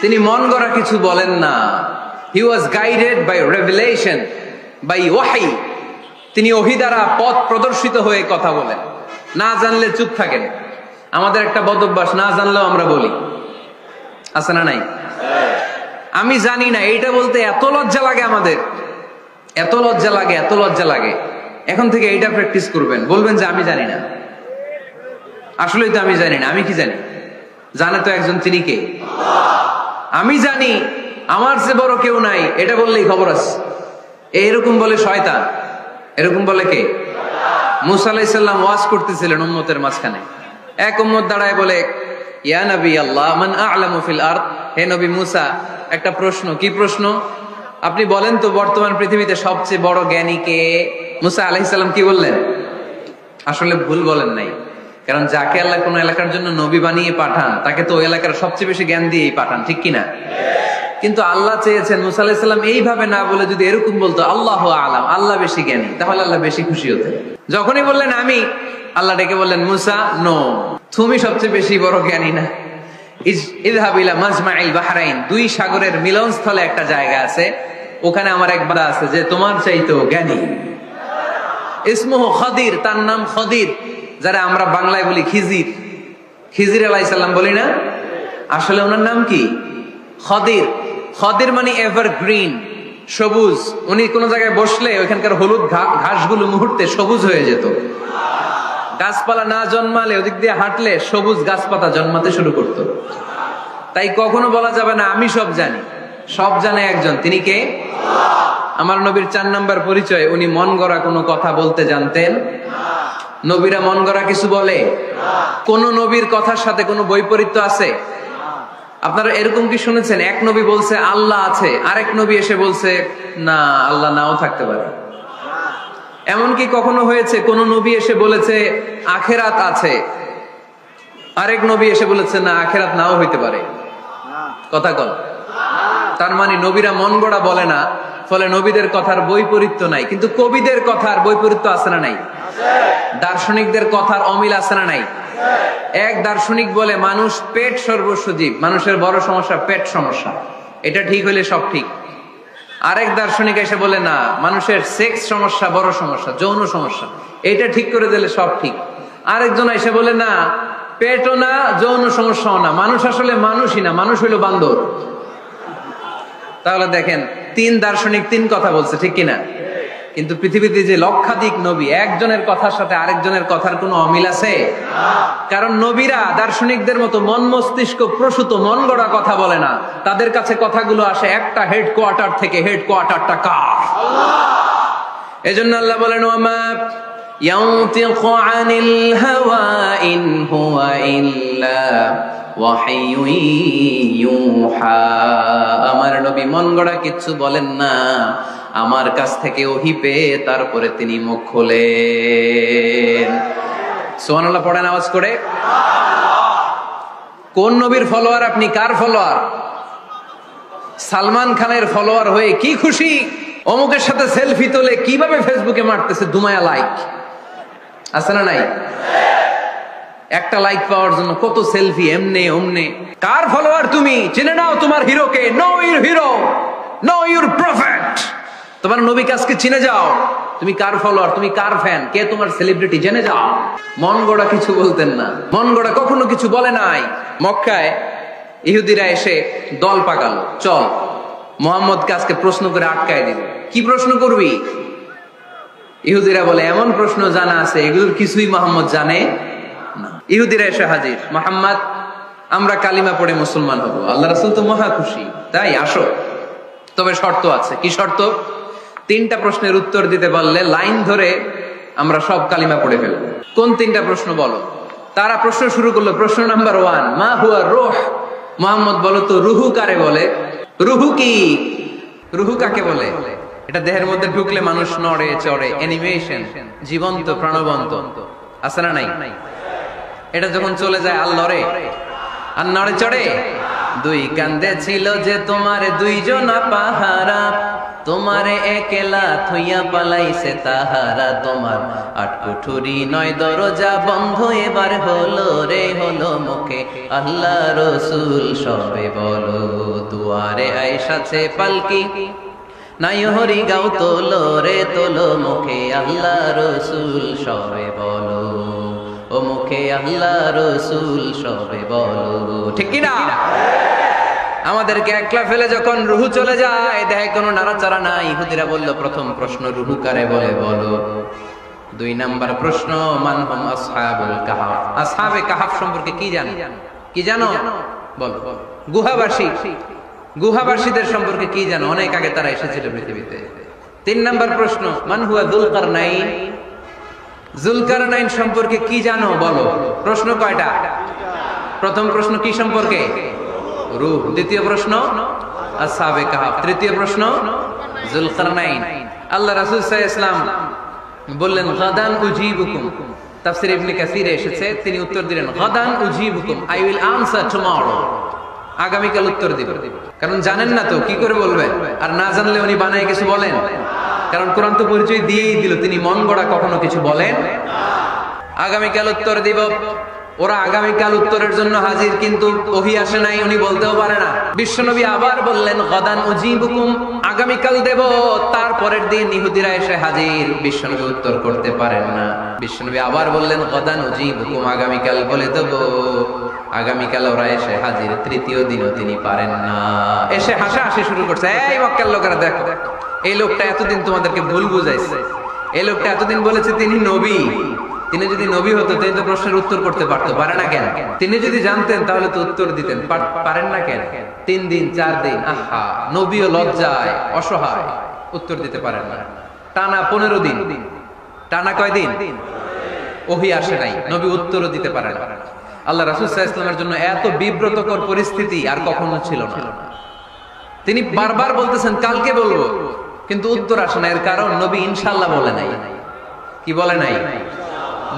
তিনি মন গড়া কিছু বলেন না। He was guided by revelation, by ওয়াহি। তিনি ওহী দ্বারা পথ প্রদর্শিত হয়ে কথা বলেন। না জানলে চুপ থাকেন। আমাদের একটা বদ অভ্যাস, না জানলেও আমরা বলি, আছে না নাই? আমি জানি না, এইটা বলতে এত লজ্জা লাগে আমাদের, এত লজ্জা লাগে, এত লজ্জা লাগে। এখন থেকে এইটা প্র্যাকটিস করবেন, বলবেন যে আমি জানি না। আসলেই তো আমি জানি না। আমি কি জানি? জানে তো একজন, তিনি কে? আমি জানি, আমার চেয়ে বড় কেউ নাই, এটা বললেই খবর আছে। এরকম বলে শয়তান। এরকম বলে কে? মুসা আলাইহিস সালাম ওয়াজ করতেছিলেন উম্মতের মাঝখানে। এক উম্মত দাঁড়ায় বলে, ইয়া নবী আল্লাহ, মান আ'লামু ফিল আরদ। হে নবী মুসা, একটা প্রশ্ন। কি প্রশ্ন? আপনি বলেন তো বর্তমান পৃথিবীতে সবচেয়ে বড় জ্ঞানী কে? মুসা আলাইহিস সালাম কি বললেন? আসলে ভুল বলেন নাই, কারণ যাকে আল্লাহ কোন এলাকার জন্য নবী বানিয়ে পাঠান, তাকে তো ওই এলাকার সবচেয়ে বেশি জ্ঞান দিয়েই পাঠান, ঠিক কিনা? কিন্তু আল্লাহ চেয়েছেন মুসা আলাইহিস সালাম এইভাবে না বলে যদি এরকম বলতো, আল্লাহু আ'লাম, আল্লাহ বেশি জ্ঞানী, তাহলে আল্লাহ বেশি খুশি হতেন। যখনই বললেন আমি, আল্লাহ ডেকে বললেন, মুসা নো, তুমি সবচেয়ে বেশি বড় জ্ঞানী না। ইযহাব ইলা মাজমাইল বাহরাইন, 2 সাগরের মিলনস্থলে একটা জায়গা আছে, ওখানে আমার এক বান্দা আছে যে তোমার চাইতেও জ্ঞানী। ইসমুহু খদির, তার নাম খদির, যারা আমরা বাংলায় বলি খিজির। খিজির আলাইহিস সালাম বলি না, আসলে ওনার নাম কি? খদির। খদির মানে এভারগ্রিন, সবুজ। উনি কোন জায়গায় বসলে ওইখানকার হলুদ ঘাসগুলো মুহূর্তে সবুজ হয়ে যেত। গাছপালা না জন্মালে ওদিক দিয়ে হাঁটলে সবুজ গাছপাতা জন্মাতে শুরু করত। তাই কখনো বলা যাবে না আমি সব জানি। সব জানে একজন, তিনি কে? আমার নবীর 4 নাম্বার পরিচয়, উনি মন গড়া কোনো কথা বলতে জানতেন। নবীরা মন গড়া কিছু বলে? কোন নবীর কথার সাথে কোনো বৈপরীত্য আছে? আপনারা এরকম কি শুনেছেন, এক নবী বলছে আল্লাহ আছে, আরেক নবী এসে বলছে না, আল্লাহ নাও থাকতে পারে? এমনকি কখনো হয়েছে কোন নবী এসে বলেছে আখেরাত আছে, আরেক নবী এসে বলেছে না, আখেরাত নাও হইতে পারে? কথা কল। তার মানে নবীরা মন গড়া বলে না, ফলে নবীদের কথার বৈপরীত্য নাই। কিন্তু কবিদের কথার বৈপরীত্য আছে না নাই? দার্শনিকদের কথার অমিল আছে না নাই? এক দার্শনিক বলে মানুষ পেট সর্বস্ব জীব, মানুষের বড় সমস্যা পেট সমস্যা, এটা ঠিক হইলে সব ঠিক। আরেক দার্শনিক এসে বলে না, মানুষের সেক্স সমস্যা বড় সমস্যা, যৌন সমস্যা, এটা ঠিক করে দিলে সব ঠিক। আরেকজন এসে বলে না, পেটও না, যৌন সমস্যাও না, মানুষ আসলে মানুষই না, মানুষ হইল বান্দর। তাহলে দেখেন, 3 দার্শনিক 3 কথা বলছে, ঠিক কিনা? কিন্তু পৃথিবীতে যে লক্ষাধিক নবী, একজনের কথার সাথে আরেকজনের কথার কোনো অমিল আছে? কারণ নবীরা দার্শনিকদের মতো মন মস্তিষ্ক প্রসূত মন গড়া কথা বলে না। তাদের কাছে কথাগুলো আসে একটা হেডকোয়ার্টার থেকে। হেডকোয়ার্টারটা কার? এজন্য আল্লাহ বলেন, ওয়ামা ইয়ানতিকু আনিল হাওয়া ইন হুয়া ইল্লা ওয়াহিয়ুন ইউহা। আমার নবী মন গড়া কিছু বলেন না, আমার কাছ থেকে ওহী পেয়ে তারপরে তিনি মুখ খোলেন। সুবহানাল্লাহ পড়েন আওয়াজ করে। কোন নবীর ফলোয়ার আপনি? কার ফলোয়ার? সালমান খানের ফলোয়ার হয়ে কি খুশি, অমুকের সাথে সেলফি তোলে কিভাবে ফেসবুকে মারতেছে দুমায়া লাইক, আছে না নাই? একটা লাইক পাওয়ার জন্য কত সেলফি, এমনে ওমনে। কার ফলোয়ার তুমি? জেনে নাও তোমার হিরোকে। Know your hero, know your prophet. তোমার নবীকে আজকে চিনে যাও। তুমি কার ফলোয়ার, তুমি কার ফ্যান, কে তোমার সেলিব্রিটি, জেনে যাও। মন গড়া কিছু বলতেন না, মন গড়া কখনো কিছু বলে নাই। মক্কায় ইহুদিরা এসে দল পাকালো, চল মুহাম্মদকে আজকে প্রশ্ন করে আটকায় দিল। কি প্রশ্ন করবি? ইহুদিরা বলে এমন প্রশ্ন জানা আছে এগুলোর কিছুই মুহাম্মদ জানে না। ইহুদিরা এসে হাজির, মুহাম্মদ আমরা কালিমা পড়ে মুসলমান হব। আল্লাহ রাসূল তো মহা খুশি, তাই আসো, তবে শর্ত আছে। কি শর্ত? 3টা প্রশ্নের উত্তর দিতে পারলে লাইন ধরে আমরা সব কালিমা পড়ে ফেলব। কোন 3টা প্রশ্ন বলো? তারা প্রশ্ন শুরু করলো। প্রশ্ন নাম্বার 1, মা হুয়া রূহ? মুহাম্মদ বলো তো রুহু কারে বলে? রুহু কি? রুহু কাকে বলে? এটা দেহের মধ্যে ঢুকলে মানুষ নড়ে চড়ে, অ্যানিমেশন, জীবন্ত প্রাণবন্ত, আছে না নাই? এটা যখন চলে যায় আর লড়ে আর নড়ে চড়ে। 2 কান্দে ছিল যে তোমার 2 জনা পাহারা, তোমারে একলা থইয়া পালাইছে তাহারা, তোমার 8 কুঠুরি 9 দরজা বন্ধ এবার হলো রে হলো মুখে আল্লাহ রসুল সবে বলো, দুয়ারে আয়েশাছে পালকি নাই হরি গাও তোলো রে তোলো মুখে আল্লাহ রসুল সবে বলো, ও মুখে আল্লাহ রসুল সবে বলো। ঠিক কি না? আমাদেরকে একলা ফেলে যখন রুহু চলে যায়, দেখে কোনো নাড়াচাড়া নাই। ইহুদিরা বলল প্রথম প্রশ্ন রুহু কারে বলে বলো। 2 নাম্বার প্রশ্ন মান হুম আসহাবুল কাহাফ? আসহাবে কাহাফ সম্পর্কে কি জানো? কি জানো বলো। গুহাবাসী, গুহাবাসীদের সম্পর্কে কি জানো? অনেক আগে তারা এসেছিল পৃথিবীতে। 3 নাম্বার প্রশ্ন মান হুয়া যুলকারনাইন? যুলকারনাইন সম্পর্কে কি জানো বলো। প্রশ্ন কয়টা? প্রথম প্রশ্ন কি সম্পর্কে? রূহ। দ্বিতীয় প্রশ্ন আসহাবে কাহাফ। তৃতীয় প্রশ্ন যুলকারনাইন। আল্লাহ রাসূল সাল্লাল্লাহু আলাইহি ওয়াসাল্লাম বললেন গাদান উজিবুকুম। তাফসীর ইবনে কাসিরে এসেছে, তিনি উত্তর দিলেন গাদান উজিবুকুম, আই উইল আনসার টুমরো। আগামীকাল উত্তর দিব। কারণ জানেন না তো কি করে বলবেন, আর না জানলে উনি বানায় কিছু বলেন। কারণ কোরআন তো পরিচয় দিয়েই দিল, তিনি মন গড়া কখনো কিছু বলেন না। আগামীকাল উত্তর দিব। ওরা আগামীকাল উত্তরের জন্য হাজির, কিন্তু ওহী আসে নাই, উনি বলতেও পারে না। বিশ্বনবী আবার বললেন গাদান উজিবুকুম, আগামীকাল দেব। তারপরের দিন ইহুদিরা এসে হাজির, বিশ্বনবী উত্তর করতে পারেন না। বিশ্বনবী আবার বললেন গাদান উজিবুকুম, আগামীকাল বলে দেব। আগামীকাল ওরা এসে হাজির, তৃতীয় দিনও তিনি পারেন না। এসে হাসাহাসি শুরু করছে, এই মক্কার লোকেরা দেখো, এই লোকটা এতদিন তোমাদেরকে ভুল বুঝাইছে। এই লোকটা এতদিন বলেছে তিনি নবী। তিনি যদি নবী হতো তিনি তো প্রশ্নের উত্তর করতে পারতো, পারে না কেন? তিনি যদি জানতেন তাহলে তো উত্তর দিতেন, পারেন না কেন? 3 দিন 4 দিন, আহা, নবীও লজ্জায় অসহায়, উত্তর দিতে পারেন না। টানা 15 দিন, টানা কয় দিন ওহী আসে নাই, নবী উত্তরও দিতে পারেন না। আল্লাহ রাসূল সাল্লাল্লাহু আলাইহি ওয়াসাল্লামের জন্য এত বিব্রতকর পরিস্থিতি আর কখনো ছিল না। তিনি বারবার বলতেছেন কালকে বলবো, কিন্তু উত্তর আসে না। এর কারণ নবী ইনশাআল্লাহ বলে নাই। কি বলে নাই?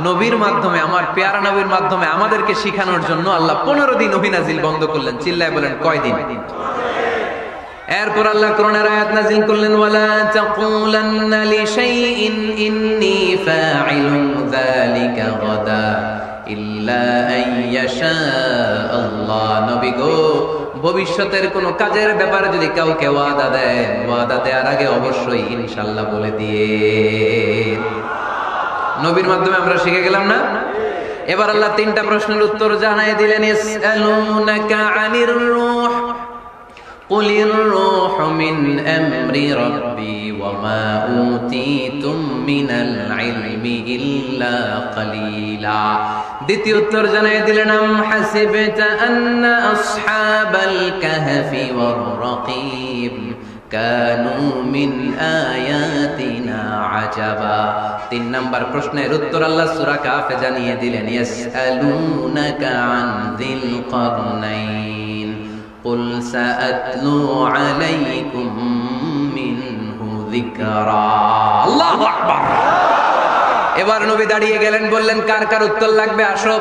নবীর মাধ্যমে, আমার পেয়ারা নবীর মাধ্যমে আমাদেরকে শিখানোর জন্য আল্লাহ 15 দিন ওহী নাজিল বন্ধ করলেন। চিল্লায় বলেন কয় দিন? এরপর আল্লাহ কোরআনের আয়াত নাজিল করলেন ওয়ালা তাকুলান্না লিশাইইন ইন্নী ফাইলুন যালিকা গাদা ইল্লা আইয়াশা আল্লাহ। নবী গো, ভবিষ্যতের কোন কাজের ব্যাপারে যদি কাউকে ওয়াদা দেন, ওয়াদা দেওয়ার আগে অবশ্যই ইনশাআল্লাহ বলে দিয়ে। নবীর মাধ্যমে আমরা শিখে গেলাম না? এবার আল্লাহ 3টা প্রশ্নের উত্তর জানাই দিলেন। ইয়াসআলুনাকা আনির রূহ কুলির রূহু মিন আমরি রাব্বি ওয়া মা উতীতুম মিনাল ইলমি ইল্লা কালিলা। দ্বিতীয় উত্তর জানাই দিলেন আম হাসিবতা আন্না আসহাবাল কাহফি ওয়ার রাকিব কানু মিন আয়াতিনা আজাবা। 3 নাম্বার প্রশ্নের উত্তর আল্লাহ সূরা কাফে জানিয়ে দিলেন ইয়াসআলুনাকা আন যিল কারনাইন কুল সাআতলু আলাইকুম মিনহু যিকরা। আল্লাহু আকবার। এবার নবী দাঁড়িয়ে গেলেন, বললেন কার কার উত্তর লাগবে আসো।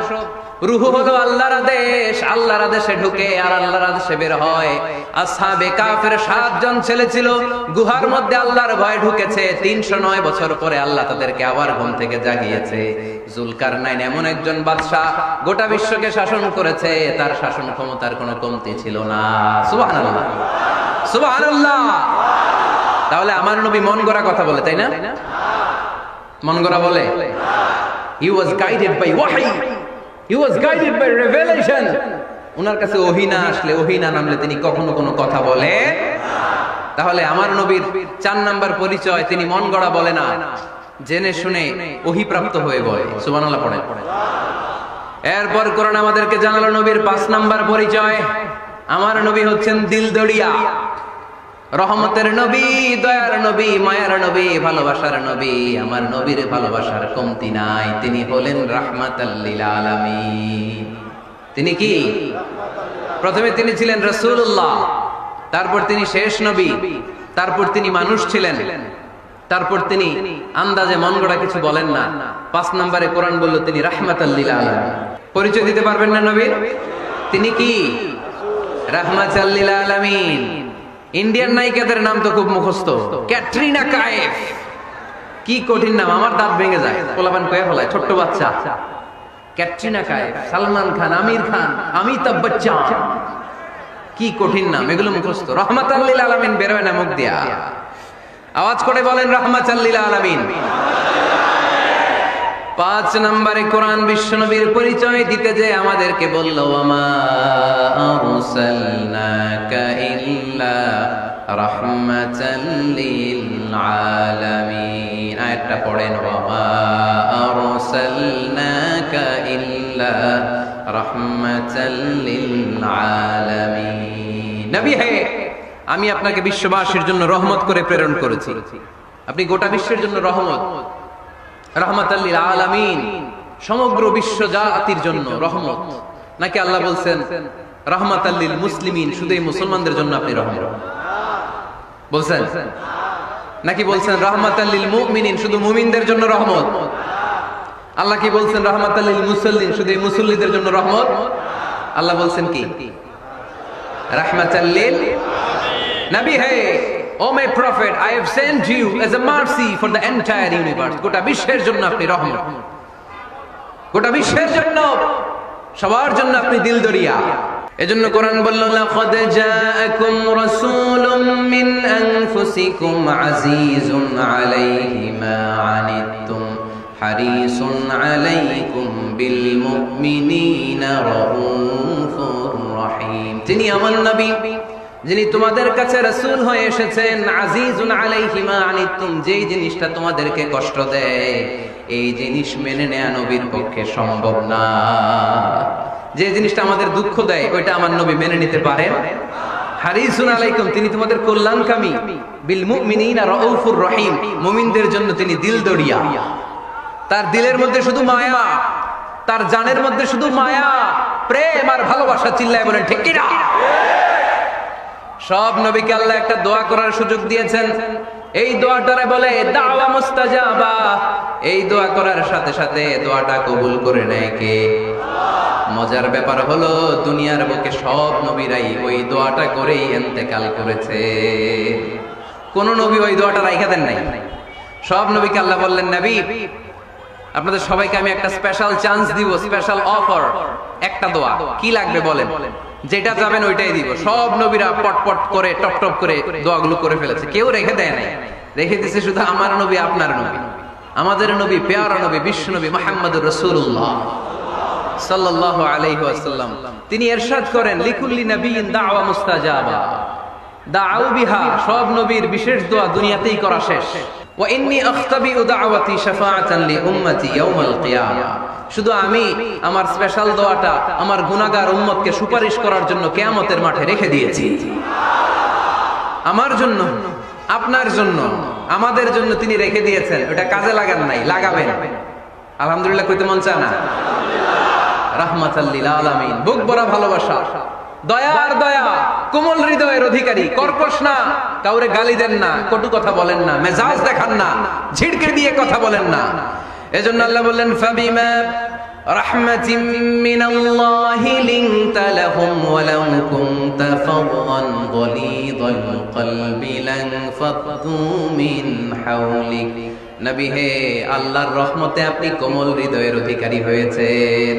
রূহ হলো আল্লাহর আদেশ, আল্লাহর আদেশে ঢুকে আর আল্লাহর আদেশে বের হয়। আসহাবে কাফের 7 জন ছেলে ছিল, গুহার মধ্যে আল্লাহর ভয়ে ঢুকেছে। 309 বছর পরে আল্লাহ তাদেরকে আবার ঘুম থেকে জাগিয়েছে। যুলকারনাইন এমন একজন বাদশা, গোটা বিশ্বকে শাসন করেছে, তার শাসন ক্ষমতার কোনো কমতি ছিল না। সুবহানাল্লাহ, সুবহানাল্লাহ। তাহলে আমার নবী মন গড়া কথা বলে, তাই না? মন গড়া বলে? He was guided by wahy. He was guided by revelation. উনার কাছে ওহী না আসলে, ওহী না নামলে তিনি কখনো কোনো কথা বলে না। তাহলে আমার নবীর 4 নাম্বার পরিচয়, তিনি মন গড়া বলে না, জেনে শুনে ওহী প্রাপ্ত হয়ে বলে। সুবহানাল্লাহ পড়ে। এরপর কোরআন আমাদেরকে জানালো নবীর 5 নাম্বার পরিচয়, আমার নবী হচ্ছেন দিলদরিয়া, রহমতের নবী, দয়ার নবী, মায়ার নবী, ভালোবাসার নবী। আমার নবীর ভালোবাসার কমতি নাই, তিনি হলেন রাহমাতাল লিল আলামিন। তিনি কি? প্রথমে তিনি ছিলেন রাসূলুল্লাহ, তারপর তিনি শেষ নবী, তারপর তিনি মানুষ ছিলেন, তারপর তিনি আন্দাজে মন গড়া কিছু বলেন না। 5 নম্বরে কোরআন বলল তিনি রাহমাতাল লিল আলামিন। পরিচয় দিতে পারবেন না নবীর? তিনি কি? রাহমাতাল লিল আলামিন। ইন্ডিয়ান নায়িকাদের নাম তো খুব মুখস্থ, ক্যাটরিনা কাইফ, কি কঠিন নাম, আমার দাঁত ভেঙে যায়, পোলাপান কয়ে ফেলায়, ছোট্ট বাচ্চা। ক্যাটরিনা কাইফ, সালমান খান, আমির খান, অমিতাভ বচ্চন, কি কঠিন নাম, এগুলো মুখস্থ। রাহমাতাল লিল আলামিন বেরোয় না মুখ দিয়া, আওয়াজ করে বলেন রাহমাতাল লিল আলামিন। 5 নম্বরে কোরআন বিশ্বনবীর পরিচয় দিতে যে আমাদেরকে বলল, ওয়ামা আরসালনাকা ইল্লা রাহমাতাল লিল আলামিন। আয়াতটা পড়েন, ওয়ামা আরসালনাকা ইল্লা রাহমাতাল লিল আলামিন। নবী হে, আমি আপনাকে বিশ্ববাসীর জন্য রহমত করে প্রেরণ করেছি, আপনি গোটা বিশ্বের জন্য রহমত, রাহমাতাল লিল আলামিন, সমগ্র বিশ্ব জাতির জন্য রহমত। নাকি আল্লাহ বলছেন রাহমাতাল লিল মুসলিমিন, শুধু এই মুসলমানদের জন্য আপনি রহমত বলছেন? নাকি বলছেন রাহমাতাল লিল মুমিনিন, শুধু মুমিনদের জন্য রহমত? আল্লাহ কি বলছেন রাহমাতাল লিল মুসাল্লিন, শুধু এই মুসল্লিদের জন্য রহমত? আল্লাহ বলছেন কি রাহমাতাল লিল নবী হে, oh my prophet, I have sent you as a mercy for the entire universe. গোটা বিশ্বের জন্য আপনি রহমত, গোটা বিশ্বের জন্য, সবার জন্য আপনি দিলদরিয়া। এজন্য কোরআন বলল, লাকাদ জাআকুম রাসূলুম মিন আনফুসিকুম আজিজুন আলাইহি মা আনিতুম হারিসুন আলাইকুম বিল মুমিনিনা রাউফুর রহিম। তিনি আমার নবী, যিনি তোমাদের কাছে রাসূল হয়ে এসেছেন, আজিজুন আলাইহি মা আনিতুম, যেই জিনিসটা তোমাদেরকে কষ্ট দেয় এই জিনিস মেনে নেয়া নবীর পক্ষে সম্ভব না। যে জিনিসটা আমাদের দুঃখ দেয় ওইটা আমার নবী মেনে নিতে পারেন। হারিসুন আলাইকুম, তিনি তোমাদের কল্যাণকামী, বিল মুমিনিনা রাউফুর রহিম, মুমিনদের জন্য তিনি দিলদরিয়া। তার দিলের মধ্যে শুধু মায়া, তার জানের মধ্যে শুধু মায়া, প্রেম আর ভালোবাসা। চিল্লায় বলেন ঠিক কি না? সব নবীকে আল্লাহ একটা দোয়া করার সুযোগ দিয়েছেন, এই দোয়াটারে বলে দাওয়া মুস্তাজাবা। এই দোয়া করার সাথে সাথে দোয়াটা কবুল করে নেয় কে? মজার ব্যাপার হলো দুনিয়ার বুকে সব নবীরাই ওই দোয়াটা করেই ইন্তেকাল করেছে, কোন নবী ওই দোয়াটা রাইখা দেন নাই। সব নবীকে আল্লাহ বললেন, নবী আপনাদের সবাইকে আমি একটা স্পেশাল চান্স দিব, স্পেশাল অফার, একটা দোয়া, কি লাগবে বলেন, যেটা যাবেন ওইটাই দিব। সব নবীরা পটপট করে টপ টপ করে দোয়াগুলো করে ফেলেছে, কেউ রেখে দেয় নাই। রেখে দিয়েছে শুধু আমার নবী, আপনার নবী, আমাদের নবী, পেয়ারা নবী, বিশ্ব নবী মুহাম্মদুর রাসূলুল্লাহ সাল্লাল্লাহু আলাইহি ওয়াসাল্লাম। তিনি ইরশাদ করেন, লিকুল্লি নাবিয়িন দাওয়া মুস্তাজাবা, দাউ বিহা, সব নবীর বিশেষ দোয়া দুনিয়াতেই করা শেষ। ওয়া ইন্নী আখতাবিউ দাওয়াতি শাফাআতান লি উম্মতি ইয়াউমাল কিয়ামা, শুধু আমি আমার স্পেশাল দোয়াটা আমার গুনাহগার উম্মতকে সুপারিশ করার জন্য কিয়ামতের মাঠে রেখে দিয়েছি। আমার জন্য, আপনার জন্য, আমাদের জন্য তিনি রেখে দিয়েছেন, ওটা কাজে লাগান নাই, লাগাবেন। আলহামদুলিল্লাহ কইতে মন চায় না? রাহমাতাল লিল আলামিন, বুক ভরা ভালোবাসা, দয়ার দয়া, কোমল হৃদয়ের অধিকারী, কর্কশ না, কাউরে গালি দেন না, কটু কথা বলেন না, মেজাজ দেখান না, ঝিড়কে দিয়ে কথা বলেন না। এজন্য আল্লাহ বললেন, ফাবিমা রাহমাতিম মিনাল্লাহি লিনতা লাহুম ওয়া লাউ কুনতা ফাদদান গলিযাল কলবি লানফাদ্দু মিন হাওলিক। নবী হে, আল্লাহর রহমতে আপনি কোমল হৃদয়ের অধিকারী হয়েছেন।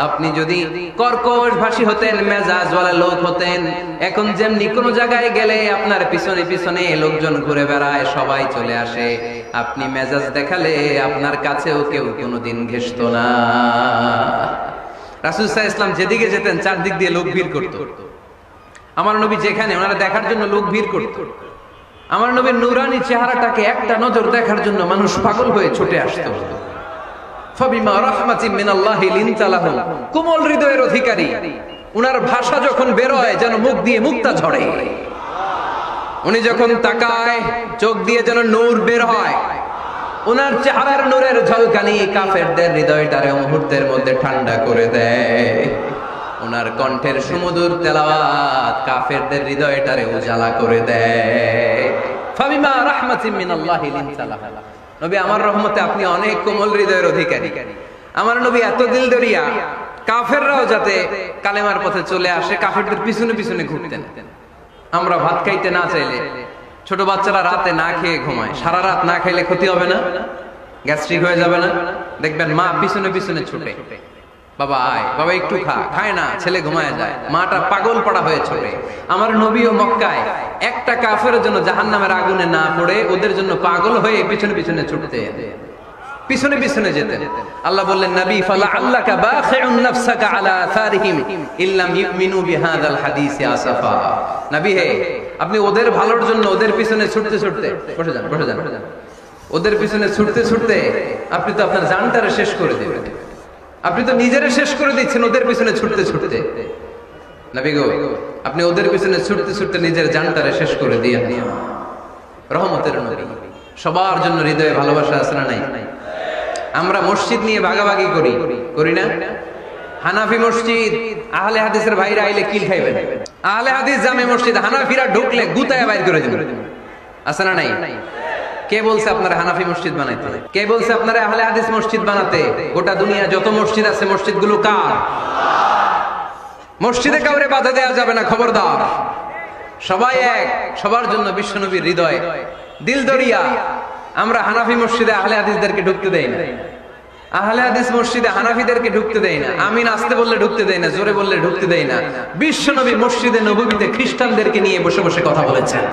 আপনি যদি কর্কশ ভাষী হতেন, মেজাজওয়ালা লোক হতেন, এখন যেমনি কোন জায়গায় গেলে আপনার পিছনে পিছনে লোকজন ঘুরে বেড়ায়, সবাই চলে আসে, আপনি মেজাজ দেখালে আপনার কাছেও কেউ কোনোদিন ঘেষত না। রাসূল সাল্লাল্লাহু আলাইহি ওয়াসাল্লাম যেদিকে যেতেন চারদিক দিয়ে লোক ভিড় করত। আমার নবী যেখানে, ওনারা দেখার জন্য লোক ভিড় করত। আমার নবীর নূরানী চেহারাটাকে একটা নজর দেখার জন্য মানুষ পাগল হয়ে ছুটে আসতো। ফাবিমা রাহমাতিন মিনাল্লাহি লিনতা লাহুম, কোমল হৃদয়ের অধিকারী। উনার ভাষা যখন বের হয় যেন মুখ দিয়ে মুক্তা ঝরে। উনি যখন তাকায় চোখ দিয়ে যেন নূর বের হয়। উনার চেহারার নূরের ঝলকানি কাফেরদের হৃদয়টারে মুহূর্তের মধ্যে ঠান্ডা করে দেয়। উনার কণ্ঠের সুমধুর তেলাওয়াত কাফেরদের হৃদয়টারে উজালা করে দেয়। ফাবিমা রাহমাতিন মিনাল্লাহি লিনতা লাহুম, নবী আমার রহমতে আপনি অনেক কোমল হৃদয়ের অধিকারী। আমার নবী এত দিলদরিয়া, কাফেররাও যাতে কালেমার পথে চলে আসে কাফেরদের পিছনে পিছনে ঘুরতেন। আমরা ভাত খাইতে না চাইলে, ছোট বাচ্চারা রাতে না খেয়ে ঘুমায়, সারা রাত না খাইলে ক্ষতি হবে না? গ্যাস্ট্রিক হয়ে যাবে না? দেখবেন মা পিছনে পিছনে ছুটে, বাবা আয়, বাবা একটু খা, খায় না, ছেলে ঘুমায় যায়, মাটা পাগল পড়া হয়ে ছুটে। আমার নবীও মক্কায় একটা কাফেরের জন্য জাহান্নামের আগুনে না পড়ে ওদের জন্য পাগল হয়ে পিছনে পিছনে ছুটতে, পিছনে পিছনে যেতেন। আল্লাহ বললেন, নবী ফালাআল্লাকা বাখিউন নাফসাকা আলা আসারিহিম ইল্লাম ইউমিনু বিহাযাল হাদিসি আসাফা। নবী হে, আপনি ওদের ভালোর জন্য ওদের পিছনে ছুটতে ছুটতে, বসে যান বসে যান, ওদের পিছনে ছুটতে ছুটতে আপনি তো আপনার জানটারে শেষ করে দিবেন। আপনি তো নিজেরে শেষ করে দিচ্ছেন ওদের পিছনে ছুটতে ছুটতে। নবী গো, আপনি ওদের পিছনে ছুটতে ছুটতে নিজের জানটারে শেষ করে দিয়ে রহমতের নবী। সবার জন্য হৃদয়ে ভালোবাসা আছে না নাই? আমরা মসজিদ নিয়ে ভাগাভাগি করি, করি না? হানাফি মসজিদ, আহলে হাদিসের ভাইরা আইলে কিল খাইবেন। আহলে হাদিস জামে মসজিদ, হানাফিরা ঢুকলে গুতায় বাইর করে দিবেন। আছে না নাই? কে বলছে আপনারা হানাফি মসজিদ বানাইতে? কে বলছে আপনারা আহলে হাদিস মসজিদ বানাতে? গোটা দুনিয়া যত মসজিদ আছে মসজিদগুলো কার? মসজিদে কাউরে বাধা দেওয়া যাবে না, খবরদার। সবাই এক, সবার জন্য বিশ্বনবীর হৃদয় দিলদরিয়া। আমরা হানাফি মসজিদে আহলে হাদিসদেরকে ঢুকতে দেই না, আহলে হাদিস মসজিদে হানাফিদেরকে ঢুকতে দেই না। আমিন আসতে বললে ঢুকতে দেই না, জোরে বললে ঢুকতে দেই না। বিশ্বনবী মসজিদে নববীতে খ্রিস্টানদেরকে নিয়ে বসে বসে কথা বলেছেন।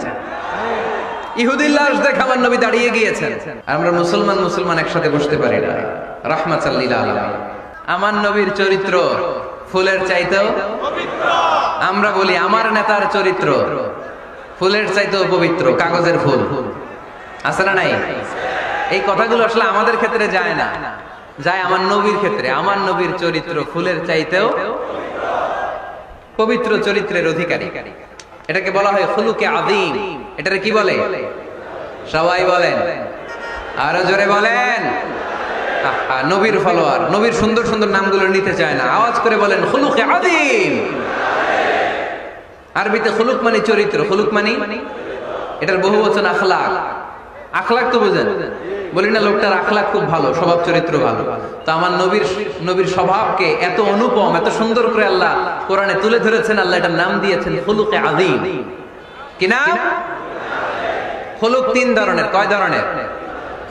ইহুদির লাশ দেখে আমার নবী দাঁড়িয়ে গিয়েছেন। আমরা মুসলমান মুসলমান একসাথে বসতে পারি না। রাহমাতাল লিল আলামিন। আমার নবীর চরিত্র ফুলের চাইতেও পবিত্র। আমরা বলি আমার নেতার চরিত্র ফুলের চাইতেও পবিত্র, কাগজের ফুল। আছে না নাই? এই কথাগুলো আসলে আমাদের ক্ষেত্রে যায় না, যায় আমার নবীর ক্ষেত্রে। আমার নবীর চরিত্র ফুলের চাইতেও পবিত্র চরিত্রের অধিকারী। এটাকে বলা হয় খুলুকে আযীম। এটারে কি বলে? সবাই বলেন, আরো জোরে বলেন। নবীর ফলোয়ার, নবীর সুন্দর সুন্দর নামগুলো নিতে চায় না, আওয়াজ করে বলেন খুলুকে আযীম। আরবিতে খুলুক মানে চরিত্র, খুলুক মানে এটার বহু বচন আখলাক। আখলাক তো বুঝেন, বলি না লোকটার আখলাক খুব ভালো, স্বভাব চরিত্র ভালো। তো আমার নবীর স্বভাবকে এত অনুপম, এত সুন্দর করে আল্লাহ কোরআনে তুলে ধরেছেন। আল্লাহ এটার নাম দিয়েছেন খুলুকে আযীম। কি নাম? খুলুক তিন ধরনের। কয় ধরনের?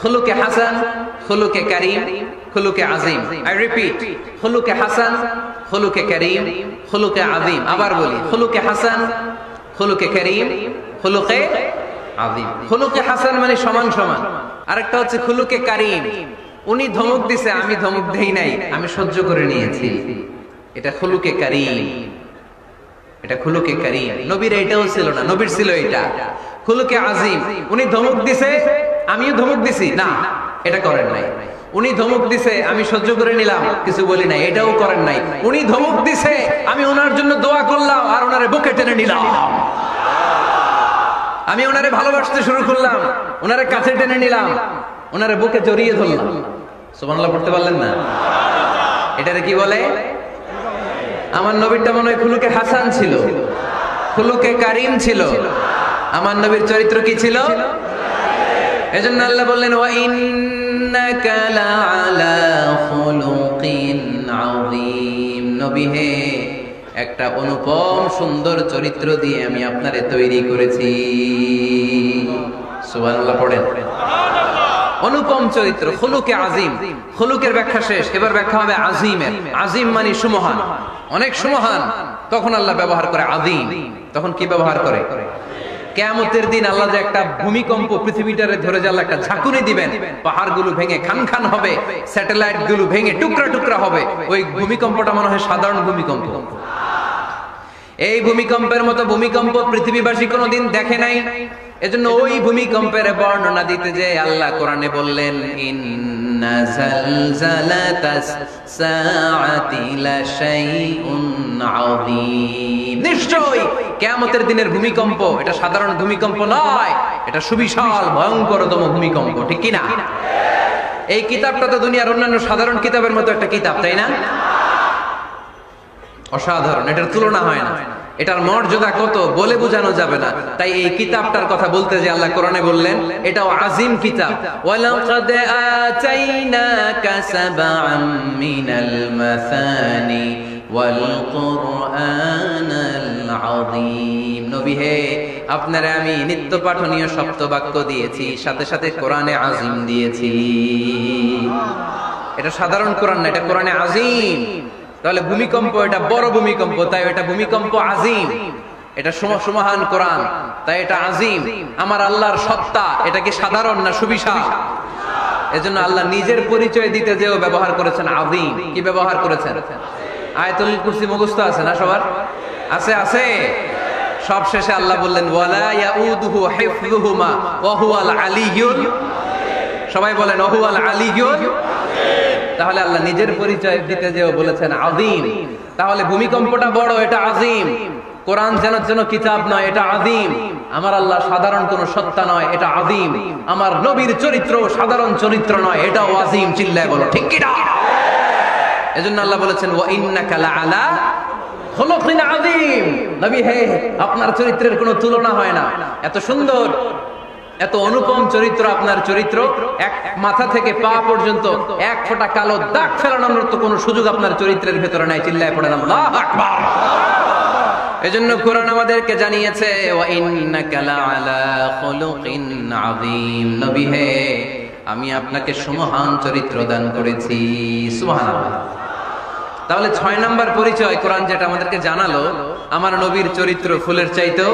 খুলুকে হাসান, খুলুকে কারীম, খুলুকে আযীম। আই রিপিট, খুলুকে হাসান, খুলুকে কারীম, খুলুকে আযীম। আবার বলি, খুলুকে হাসান, খুলুকে কারীম, খুলুকে আযীম। খুলুকে হাসান মানে সমান সমান। আরেকটা হচ্ছে খুলুকে কারীম, উনি ধমক দিছে আমি ধমক দেই নাই, আমি সহ্য করে নিয়েছি। এটা খুলুকে কারীম, এটা খুলুকে কারীম। নবীর এটাও ছিল না, নবীর ছিল এটা খুলুকে আযীম। উনি ধমক দিছে আমিও ধমক দিছি, না এটা করেন নাই। উনি ধমক দিছে আমি সহ্য করে নিলাম, কিছু বলি নাই, এটাও করেন নাই। উনি ধমক দিছে আমি ওনার জন্য দোয়া করলাম আর ওনারে বুকে টেনে নিলাম। আমি ওনারে ভালোবাসতে শুরু করলাম, ওনারে কাছে টেনে নিলাম, ওনারে বুকে জড়িয়ে ধরলাম। সুবহানাল্লাহ পড়তে পারলেন না? এটারে কি বলে? আমার নবীরটা মনে হয় খুলুকে হাসান ছিল, খুলুকে কারীম ছিল। আমার নবীর চরিত্র কি ছিল? এজন্য আল্লাহ বললেন ওয়া ইন্নাকা লাআলা খুলুকিন আযীম। নবী হে, একটা অনুপম সুন্দর চরিত্র দিয়ে আমি আপনারে তৈরি করেছি। সুবহানাল্লাহ পড়েন। অনুপম চরিত্র, খুলুকে আযীম। খুলুকের ব্যাখ্যা শেষ, এবার ব্যাখ্যা হবে আযীমের। আযীম মানে সুমহান, অনেক সুমহান। তখন আল্লাহ ব্যবহার করে আযীম। তখন কি ব্যবহার করে? কিয়ামতের দিন আল্লাহ যে একটা ভূমিকম্প পৃথিবীটারে ধরে যে আল্লাহ একটা ঝাঁকুনি দিবেন, পাহাড়গুলো ভেঙে খান খান হবে, স্যাটেলাইট গুলো ভেঙে টুকরা টুকরা হবে। ওই ভূমিকম্পটা মনে হয় সাধারণ ভূমিকম্প। এই ভূমিকম্পের মতো ভূমিকম্প পৃথিবীবাসী কোনোদিন দেখে নাই। এজন্য ওই ভূমিকম্পের বর্ণনা দিতে যে আল্লাহ কোরআনে বললেন ইন্না জালজালাতাস সাআতি লাশাইউন আযীম, নিশ্চয়ই কিয়ামতের দিনের ভূমিকম্প এটা সাধারণ ভূমিকম্প নয়, এটা সুবিশাল ভয়ঙ্করতম ভূমিকম্প, ঠিক কি না? এই কিতাবটা তো দুনিয়ার অন্যান্য সাধারণ কিতাবের মতো একটা কিতাব, তাই না? অসাধারণ, এটার তুলনা হয় না, এটার মর্যাদা কত বলে বোঝানো যাবে না। তাই এই কিতাবটার কথা বলতে যে আল্লাহ কোরআনে বললেন এটাও আজিম কিতাব। ওয়ালাকাদ আতাইনাকা সাবআম মিনাল মাসানি ওয়াল কুরআনাল আযীম, নবী হে আপনারে আমি নিত্য পাঠনীয় সপ্তবাক্য দিয়েছি, সাথে সাথে কোরআনে আজিম দিয়েছি। এটা সাধারণ কোরআন না, এটা কোরআনে আজিম। তাহলে ভূমিকম্প এটা বড় ভূমিকম্প, তাই এটা ভূমিকম্প আজিম। এটা সুমহান কোরআন, তাই এটা আজিম। আমার আল্লাহর সত্তা এটা কি সাধারণ না সুবিশাল? এজন্য আল্লাহ নিজের পরিচয় দিতে যেও ব্যবহার করেছেন আজিম। কি ব্যবহার করেছেন? আয়াতুল কুরসি মুখস্থ আছে না সবার? আছে আছে। সব শেষে আল্লাহ বললেন ওয়ালা ইয়াউদুহু হিফযুহুমা ওয়া হুয়াল আলিয়্যুল, সবাই বলেন ওয়া হুয়াল আলিয়্যুল। তাহলে আল্লাহ নিজের পরিচয় দিতে যেও বলেছেন আযীম। তাহলে ভূমিকম্পটা বড়, এটা আযীম। কোরআন যেন কিতাব নয়, এটা আযীম। আমার আল্লাহ সাধারণ কোন সত্তা নয়, এটা আযীম। আমার নবীর চরিত্র সাধারণ চরিত্র নয়, এটাও আযীম। চিল্লায় বলো ঠিক কি না? এজন্য আল্লাহ বলেছেন ওয়া ইন্নাকা লাআলা খুলুকিন আযীম, নবী হে আপনার চরিত্রের কোনো তুলনা হয় না। এত সুন্দর, এত অনুপম চরিত্র আপনার চরিত্র, এক মাথা থেকে পা পর্যন্ত এক ফোঁটা কালো দাগ ফেলানোর তো কোনো সুযোগ আপনার চরিত্রের ভেতরে নাই। চিল্লায় পড়েন আল্লাহু আকবার। এজন্য কোরআন আমাদেরকে জানিয়েছে ওয়া ইন্নাকা লাআলা খুলুকিন আযীম, নবী হে আমি আপনাকে সুমহান চরিত্র দান করেছি। সুবহানাল্লাহ। তাহলে 6 নাম্বার পরিচয় কোরআন যেটা আমাদেরকে জানালো, আমার নবীর চরিত্র ফুলের চাইতেও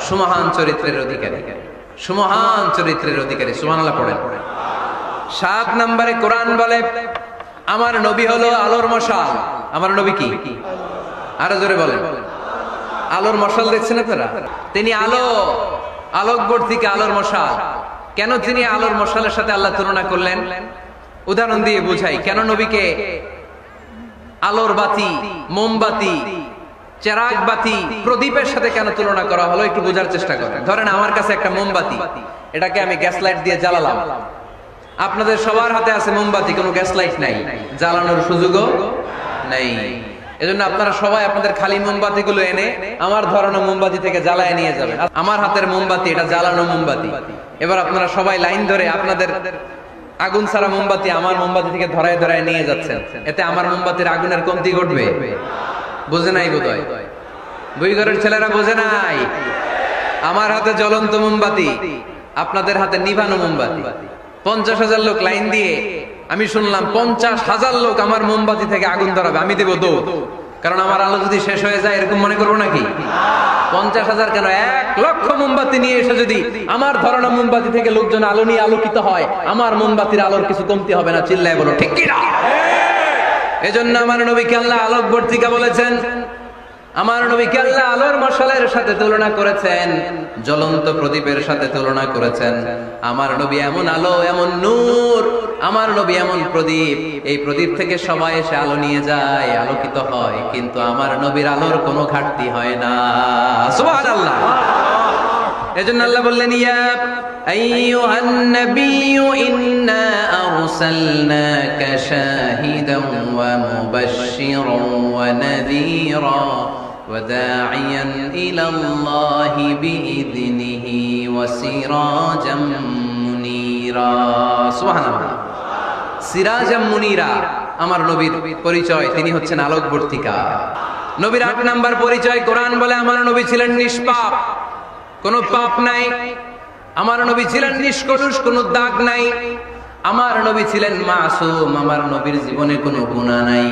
সুমহান চরিত্রের অধিকারী, সুমহান চরিত্রের অধিকারী। সুবহানাল্লাহ পড়েন। 7 নম্বরে কোরআন বলে আমার নবী হলো আলোর মশাল। আমার নবী কি? আরো জোরে বলেন। আলোর মশাল দেখছেন আপনারা? তিনি আলো, আলোকবর্তিকা আলোর মশাল। কেন তিনি আলোর মশালের সাথে আল্লাহ তুলনা করলেন? উদাহরণ দিয়ে বুঝাই। কেন নবীকে আলোর বাতি, মোমবাতি, চেরাগ বাতি, প্রদীপের সাথে কেন তুলনা করা হলো একটু বোঝার চেষ্টা করেন। ধরেন আমার কাছে একটা মোমবাতি, এটাকে আমি গ্যাস লাইট দিয়ে জ্বালালাম। আপনাদের সবার হাতে আছে মোমবাতি, কোনো গ্যাস লাইট নাই, জ্বালানোর সুযোগও নাই। এজন্য আপনারা সবাই আপনাদের খালি মোমবাতি গুলো এনে আমার ধরানো মোমবাতি থেকে জ্বালায় নিয়ে যাবেন। আমার হাতের মোমবাতি এটা জ্বালানো মোমবাতি। এবার আপনারা সবাই লাইন ধরে আপনাদের আগুন ছাড়া মোমবাতি আমার মোমবাতি থেকে ধরায় ধরায় নিয়ে যাচ্ছেন। এতে আমার মোমবাতির আগুনের কমতি ঘটবে? বোঝে নাই বোধহয়, বই ঘরের ছেলেরা বোঝে নাই। আমার হাতে জ্বলন্ত মোমবাতি, আপনাদের হাতে নিভানো মোমবাতি। 50,000 লোক লাইন দিয়ে, আমি শুনলাম 50,000 লোক আমার মোমবাতি থেকে আগুন ধরাবে, আমি দেব দৌড়। কারণ আমার আলো যদি শেষ হয়ে যায় এরকম মনে করবো নাকি? 50,000 কেন, 1,00,000 মোমবাতি নিয়ে এসে যদি আমার ধরানো মোমবাতি থেকে লোকজন আলো নিয়ে আলোকিত হয়, আমার মোমবাতির আলোর কিছু কমতি হবে না। চিল্লায় বলো ঠিক কি না? এজন্য আমার নবীকে আল্লাহ আলোকবর্তিকা বলেছেন। আমার নবীকে আল্লাহ আলোর মশালের সাথে তুলনা করেছেন, জ্বলন্ত প্রদীপের সাথে তুলনা করেছেন। আমার নবী এমন আলো, এমন নূর, আমার নবী এমন প্রদীপ, এই প্রদীপ থেকে সবাই এসে আলো নিয়ে যায়, আলোকিত হয়, কিন্তু আমার নবীর আলোর কোনো ঘাটতি হয় না। সুবহানাল্লাহ। এজন্য আল্লাহ বললেন ইয়া আইয়ুহান নাবিয়্যু ইন্না আরসালনাকা শাহিদান ওয়া মুবাশশিরান ওয়া নাযীরা ওয়া দাঈয়ান ইলাল্লাহি বিইذনিহি ওয়া সিরাজাম মুনীরা। সুবহানাল্লাহ। সিরাজাম মুনীরা আমার নবীর পরিচয়, তিনি হচ্ছেন আলোকবর্তিকা। নবীর 8 নাম্বার পরিচয় কোরআন বলে আমার নবী ছিলেন নিষ্পাপ, কোনো পাপ নাই। আমার নবী ছিলেন নিষ্কলুষ, কোনো দাগ নাই। আমার নবী ছিলেন মাসুম, আমার নবীর জীবনে কোনো গুনাহ নাই।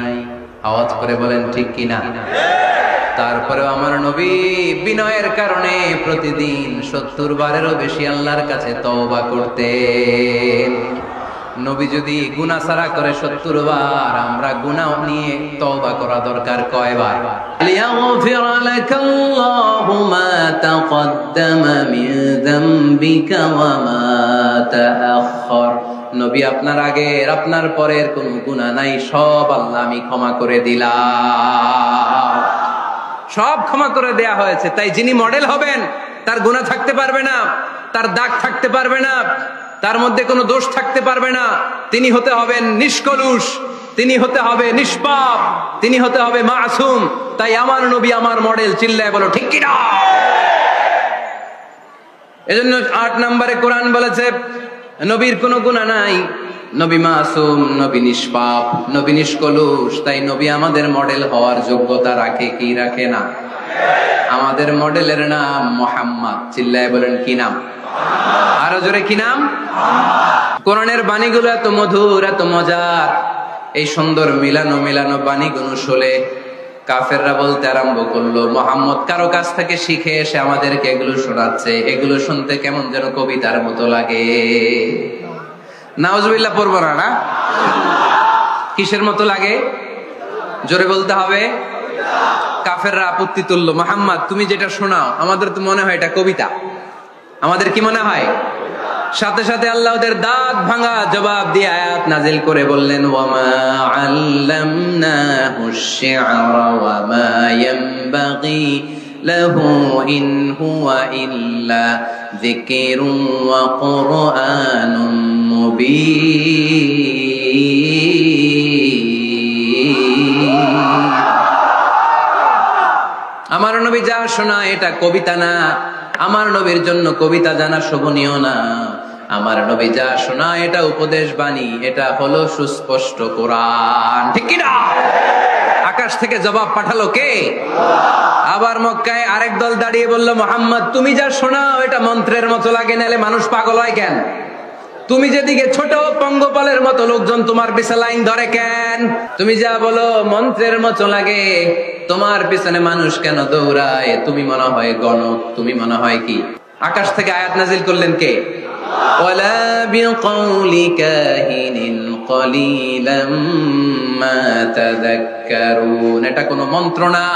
আওয়াজ করে বলেন ঠিক কিনা? তারপরেও আমার নবী বিনয়ের কারণে প্রতিদিন 70 বারেরও বেশি আল্লাহর কাছে তওবা করতেন। নবী যদি গুনাহ সারা করে 70 বার, আমরা গুনাহ নিয়ে তওবা করা দরকার কয়বার? লিয়াগফির লাকাল্লাহু মা তাকদ্দামা মিন যামবিকা ওয়া মা তাআখার। নবী আপনার আগের আপনার পরের কোনো গুনাহ নাই, সব আল্লাহ আমি ক্ষমা করে দিলাম, সব ক্ষমা করে দেয়া হয়েছে। তাই যিনি মডেল হবেন তার গুনাহ থাকতে পারবে না, তার দাগ থাকতে পারবে না, তার মধ্যে কোনো দোষ থাকতে পারবে না। তিনি হতে হবেন নিষ্কলুষ, তিনি হতে হবে নিষ্পাপ, তিনি হতে হবে মাসুম। তাই আমার নবী আমার মডেল, চিল্লায় বলো ঠিক কি না? এজন্য 8 নম্বরে কোরআন বলেছে নবীর কোনো গুনাহ নাই, নবী মাসুম, নবী নিষ্পাপ, নবী নিষ্কলুষ। তাই নবী আমাদের মডেল হওয়ার যোগ্যতা রাখে কি রাখে না? আমাদের মডেলের নাম মুহাম্মদ। চিল্লায় বলেন কি নাম? আরো জোরে কি নাম? কোরআনের বাণীগুলো এত মধুর, এত মজার। এই সুন্দর মিলানো মিলানো বাণীগুলো শুনে কাফেররা বলতে আরম্ভ করলো, মুহাম্মদ কারো কাছ থেকে শিখে এসে আমাদেরকে এগুলো শোনাচ্ছে, এগুলো শুনতে কেমন যেন কবিতার মতো লাগে। নাউজুবিল্লাহ পড়বো না? না, কিসের মতো লাগে? জোরে বলতে হবে। কাফেররা আপত্তি তুললো, মুহাম্মদ তুমি যেটা শোনাও আমাদের তো মনে হয় এটা কবিতা। আমাদের কি মনে হয়? সাথে সাথে আল্লাহ ওদের দাঁত ভাঙা জবাব দিয়ে আয়াত নাজিল করে বললেন, ওয়ামা আল্লামনাহু আশ-শি'রা ওয়ামা ইয়ানবাগি লাহু ইন হুয়া ইল্লা যিকরুন ওয়া কুরআনুম মুবিন। আমার নবী যা শোনায় এটা কবিতা না, আমার নবীর জন্য কবিতা জানা শোভনীয় না। আমার নবী যা শোনায় এটা উপদেশ বাণী, এটা হলো সুস্পষ্ট কোরআন। ঠিক কি না? আকাশ থেকে জবাব পাঠালো কে? আবার মক্কায় আরেক দল দাঁড়িয়ে বলল, মুহাম্মদ তুমি যা শোনাও এটা মন্ত্রের মতো লাগে, নালে মানুষ পাগল হয় কেন? তুমি যেদিকে ছোট পঙ্গপালের মতো লোকজন তোমার পিছে লাইন ধরে কেন? তুমি যা বলো মন্ত্রের মতো লাগে, তোমার পিছনে মানুষ কেন দৌড়ায়? তুমি মনে হয় গণক, তুমি মনে হয় কি? আকাশ থেকে আয়াত নাজিল করলেন কে? ওয়ালা বিকাউলি কাহিনিন কলিলাম মা তাযাক্কারুন। এটা কোনো মন্ত্র না,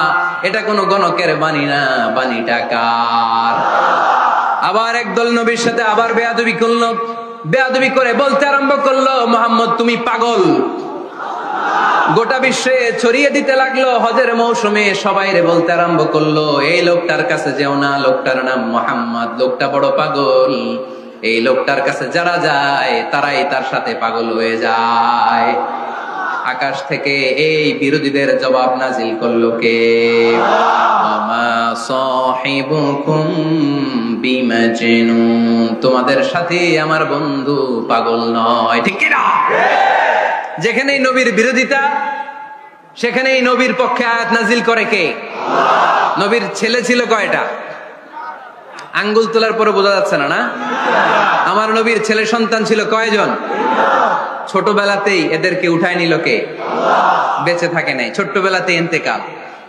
এটা কোনো গণকের বাণী না, বাণীটা কার? আবার একদল নবীর সাথে আবার বেয়াদবি করলো, বেয়াদবি করে বলতে আরম্ভ করলো, মুহাম্মদ তুমি পাগল। গোটা বিশ্বে ছড়িয়ে দিতে লাগলো। হজের মৌসুমে সবাই বলতে আরম্ভ করলো, এই লোকটার কাছে যেও না, লোকটার নাম মুহাম্মদ, লোকটা বড় পাগল। এই লোকটার কাছে যারা যায় তারাই তার সাথে পাগল হয়ে যায়। আকাশ থেকে এই বিরোধীদের জবাব নাজিল করলো কে? ওয়ামা সাহিবুকুম বিমাজনুন। তোমাদের সাথে আমার বন্ধু পাগল নয়। ঠিক কি না? যেখানেই নবীর বিরোধিতা সেখানেই নবীর পক্ষে আয়াত নাজিল করে কে? নবীর ছেলে ছিল কয়টা? আঙ্গুল তোলার পরে বোঝা যাচ্ছে না? না, আমার নবীর ছেলে সন্তান ছিল কয়জন? ছোটবেলাতেই এদেরকে উঠায় নিল কে? বেঁচে থাকে নাই, ছোট্টবেলাতেই ইন্তেকাল।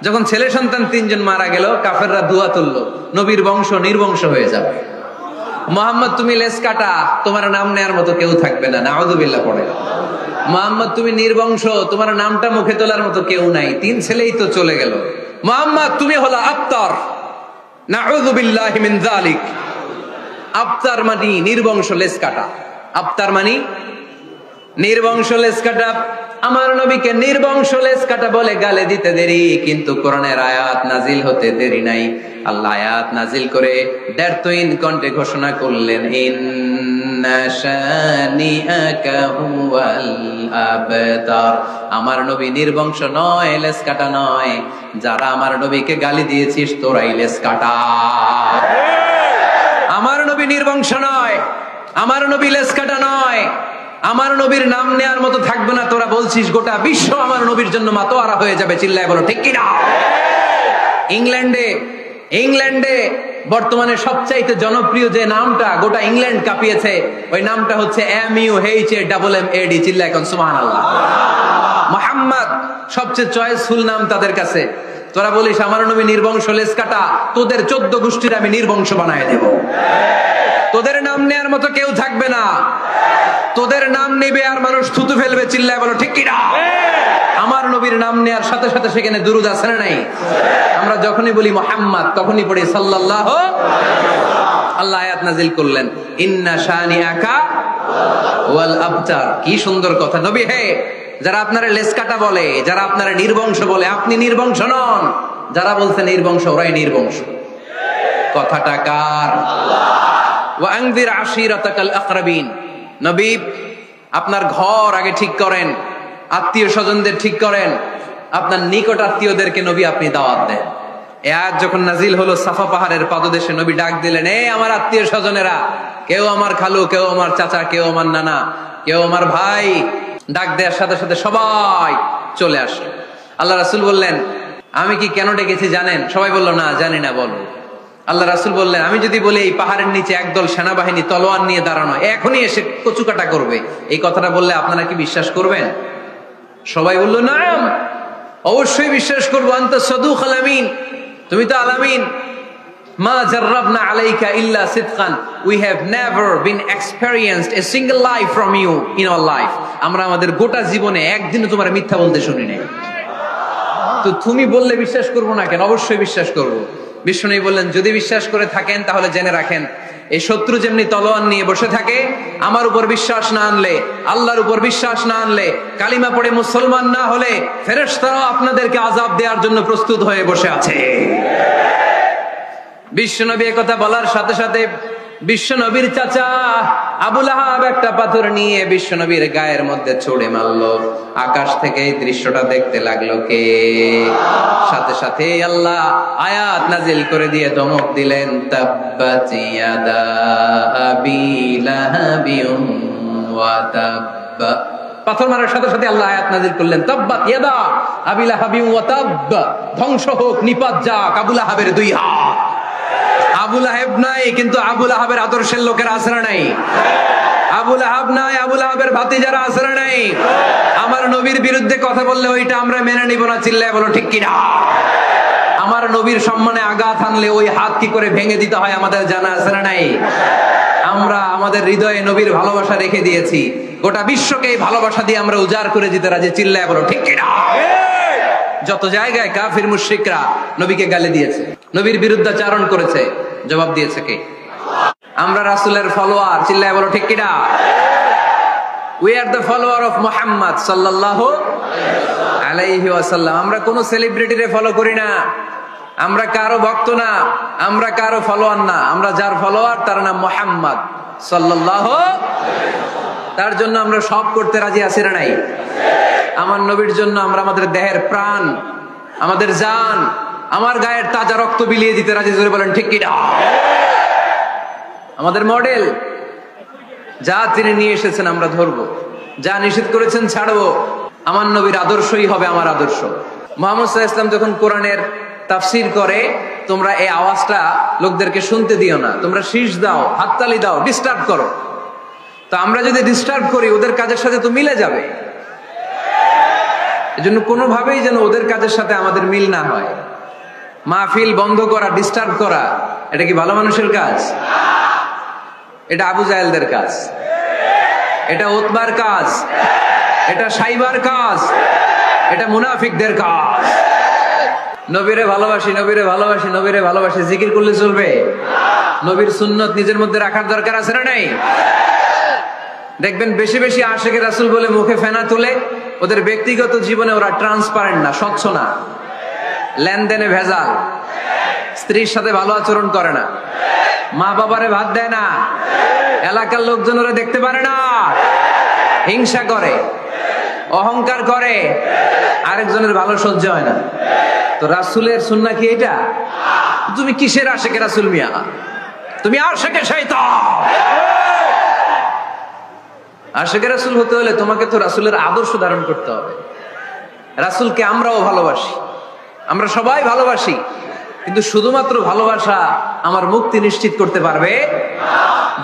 যখন ছেলে সন্তান 3 জন মারা গেল, কাফেররা দুয়া তুললো, নবীর বংশ নির্বংশ হয়ে যাবে। মুহাম্মদ তুমি লেজ কাটা, তোমার নাম নেয়ার মতো কেউ থাকবে না। নাউযুবিল্লাহ পড়ে। মুহাম্মদ তুমি নির্বংশ, তোমার নামটা মুখে তোলার মতো কেউ নাই। 3 ছেলেই তো চলে গেল। মুহাম্মদ তুমি হলো আবতার। নাউযুবিল্লাহি মিন যালিক। আবতার মানে নির্বংশ, লেজ কাটা। আবতার মানে নির্বংশ, লেজ কাটা। আমার নবীকে নির্বংশ লেজ কাটা বলে গালে দিতে দেরি, কিন্তু কোরআনের আয়াত নাজিল হতে দেরি নাই। আল্লাহ আয়াত নাজিল করে দ্ব্যর্থহীন কণ্ঠে ঘোষণা করলেন, ইন্না শানিআকা হুয়াল আবতার। আমার নবী নির্বংশ নয়, লেজ কাটা নয়। যারা আমার নবীকে গালি দিয়েছিস তোরাই লেজ কাটা। আমার নবী নির্বংশ নয়, আমার নবী লেজ কাটা নয়। আমার নবীর নাম নেয়ার মতো থাকবে না। তোরা বলছিস গোটা বিশ্ব আমার নবীর জন্য মাতোয়ারা হয়ে যাবে। চিল্লায় বলো ঠিক কি না? ইংল্যান্ডে বর্তমানে সবচাইতে জনপ্রিয় যে নামটা গোটা ইংল্যান্ড কাঁপিয়েছে, ওই নামটা হচ্ছে MUHAMMAD। চিল্লায় এখন সুবহানাল্লাহ। মুহাম্মদ সবচেয়ে চয়েসফুল নাম তাদের কাছে। তোরা বলিস আমার নবী নির্বংশ, লেজ কাটা, তোদের 14 গোষ্ঠীর আমি নির্বংশ বানায় দেব। তোদের নাম নেয়ার মতো কেউ থাকবে না। তোদের নাম নেবে আর মানুষ থুতু ফেলবে, চিল্লায় বলো ঠিক কিনা? আমার নবীর নাম নেওয়ার সাথে সাথে সেখানে দুরূদ আছে না নাই? আমরা যখনই বলি মুহাম্মদ তখনই পড়ি সাল্লাল্লাহু। আল্লাহ আয়াত নাজিল করলেন, ইন্না শানিআকা ওয়াল আবতার। কি সুন্দর কথা। নবী হে, যারা আপনারা লেসকাটা বলে, যারা আপনারা নির্বংশ বলে, আপনি নির্বংশ নন। যারা বলছে নির্বংশ, ওরাই নির্বংশ। কথাটা কার? ওয়া আনযির আশীরাতাকাল আকরাবিন। নবী, আপনার ঘর আগে ঠিক করেন, আত্মীয় স্বজনদের ঠিক করেন, আপনার নিকট আত্মীয়দেরকে নবী আপনি দাওয়াত দেন। এ আয়াত যখন নাজিল হলো, সাফা পাহাড়ের পাদদেশে নবী ডাক দিলেন, এ আমার আত্মীয় স্বজনেরা, কেউ আমার খালু, কেউ আমার চাচা, কেউ আমার নানা, কেউ আমার ভাই। ডাক দেওয়ার সাথে সাথে সবাই চলে আসে। আল্লাহ রাসূল বললেন, আমি কি কেন ডেকেছি জানেন? সবাই বলল, না জানি না, বলো। আল্লাহ রাসূল বললেন, আমি যদি বলি এই পাহাড়ের নিচে একদল সেনাবাহিনী তলোয়ার নিয়ে দাঁড়ানো, এখনই এসে কচুকাটা করবে, এই কথাটা বললে আপনারা কি বিশ্বাস করবেন? সবাই বলল, না, অবশ্যই বিশ্বাস করবো। আনতা সাদুকুল আমিন, তুমি তো আলামিন। মা জাররাবনা আলাইকা ইল্লা সিদকান, we have never been experienced a single life from you in our life. আমরা আমাদের গোটা জীবনে একদিনও তোমার মিথ্যা বলতে শুনি নাই। তো তুমি বললে বিশ্বাস করবো না কেন? অবশ্যই বিশ্বাস করবো। বিষ্ণু বললেন, যদি বিশ্বাস করে থাকেন তাহলে জেনে রাখেন, এই শত্রু যেমনি তলোয়ার নিয়ে বসে থাকে, আমার উপর বিশ্বাস না আনলে, আল্লাহর উপর বিশ্বাস না আনলে, কালিমা পড়ে মুসলমান না হলে, ফেরেশতারাও আপনাদেরকে আযাব দেওয়ার জন্য প্রস্তুত হয়ে বসে আছে। বিশ্বনবী একথা বলার সাথে সাথে বিশ্বনবীর চাচা আবু লাহাব একটা পাথর নিয়ে বিশ্বনবীর গায়ের মধ্যে ছুঁড়ে মারলো। আকাশ থেকে এই দৃশ্যটা দেখতে লাগলো কে? সাথে সাথে আল্লাহ আয়াত নাজিল করে দিয়ে ধমক দিলেন, তাব্বাত ইয়াদা আবি লাহাবিন ওয়া তাব্বা। পাথর মারার সাথে সাথে আল্লাহ আয়াত নাজিল করলেন, তাব্বাত ইয়াদা আবি লাহাবিন ওয়া তাব্বা, ধ্বংস হোক, নিপাত যাক আবু লাহাবের দুই হাত। আবু লাহাব নাই, কিন্তু আবু লাহাবের আদর্শের লোকের আশ্রয় নাই। আবু লাহাব নাই, আবু লাহাবের ভাতিজারা আশ্রয় নাই। আমার নবীর বিরুদ্ধে কথা বললে ওইটা আমরা মেনে নিব না, চিল্লায় বলো ঠিক কিনা? আমার নবীর সম্মানে আঘাত আনলে ওই হাত কি করে ভেঙে দিতে হয় আমাদের জানা আশ্রয় নাই। আমরা আমাদের হৃদয়ে নবীর ভালোবাসা রেখে দিয়েছি, গোটা বিশ্বকে এই ভালোবাসা দিয়ে আমরা উজাড় করে দিতে রাজি, চিল্লায় বলো ঠিক কিনা? যত জায়গায় কাফির মুশরিকরা নবীকে গালি দিয়েছে, নবীর বিরুদ্ধাচারণ করেছে, জবাব দিয়েছে কে? আমরা রাসূলের ফলোয়ার, চিল্লায় বলো ঠিক কিনা? We are the follower of Muhammad সাল্লাল্লাহু আলাইহি ওয়াসাল্লাম। আমরা কোন সেলিব্রিটিরে ফলো করি না, আমরা কারো ভক্ত না, আমরা কারো ফলোয়ার না। আমরা যার ফলোয়ার তার নাম মুহাম্মদ সাল্লাল্লাহু। তার জন্য আমরা সব করতে রাজি আছি না নাই? আমার নবীর জন্য আমরা আমাদের দেহের প্রাণ, আমাদের জান, আমার গায়ের তাজা রক্ত বিলিয়ে দিতে রাজি, জোরে বলেন ঠিক কিনা? আমাদের মডেল, যা তিনি নিয়ে এসেছেন আমরা ধরবো, যা নিষেধ করেছেন ছাড়বো। আমার নবীর আদর্শই হবে আমার আদর্শ। মুহাম্মদ সাল্লাল্লাহু আলাইহি ওয়াসাল্লাম যখন কোরআনের তাফসীর করে, তোমরা এই আওয়াজটা লোকদেরকে শুনতে দিও না, তোমরা শীষ দাও, হাততালি দাও, ডিস্টার্ব করো। তো আমরা যদি ডিস্টার্ব করি, ওদের কাজের সাথে তো মিলে যাবে। এজন্য কোনোভাবেই যেন ওদের কাজের সাথে আমাদের মিল না হয়। মাহফিল বন্ধ করা, ডিস্টার্ব করা, এটা কি ভালো মানুষের কাজ? এটা আবু জাহেলদের কাজ, এটা উতবার কাজ, এটা সাইবার কাজ, এটা মুনাফিকদের কাজ। নবীরে ভালোবাসি, নবীরে ভালোবাসি, নবীরে ভালোবাসি, জিকির করলে চলবে? নবীর সুন্নত নিজের মধ্যে রাখার দরকার আছে না নাই? দেখবেন বেশি বেশি আশিকে রাসূল বলে মুখে ফেনা তুলে, ওদের ব্যক্তিগত জীবনে ওরা ট্রান্সপারেন্ট না, স্বচ্ছ না, লেনদেনে ভেজাল, স্ত্রীর সাথে ভালো আচরণ করে না, মা বাবারে ভাত দেয় না, এলাকার লোকজন ওরা দেখতে পারে না, হিংসা করে, অহংকার করে, আরেকজনের ভালো সহ্য হয় না। তো রাসূলের সুন্নাহ কি এটা? তুমি কিসের আশিকে রাসূল মিয়া? তুমি আশিকে শয়তান। আশিকে রাসূল হতে হলে তোমাকে তো রাসূলের আদর্শ ধারণ করতে হবে। রাসূলকে আমরাও ভালোবাসি, আমরা সবাই ভালোবাসি, কিন্তু শুধুমাত্র ভালোবাসা আমার মুক্তি নিশ্চিত করতে পারবে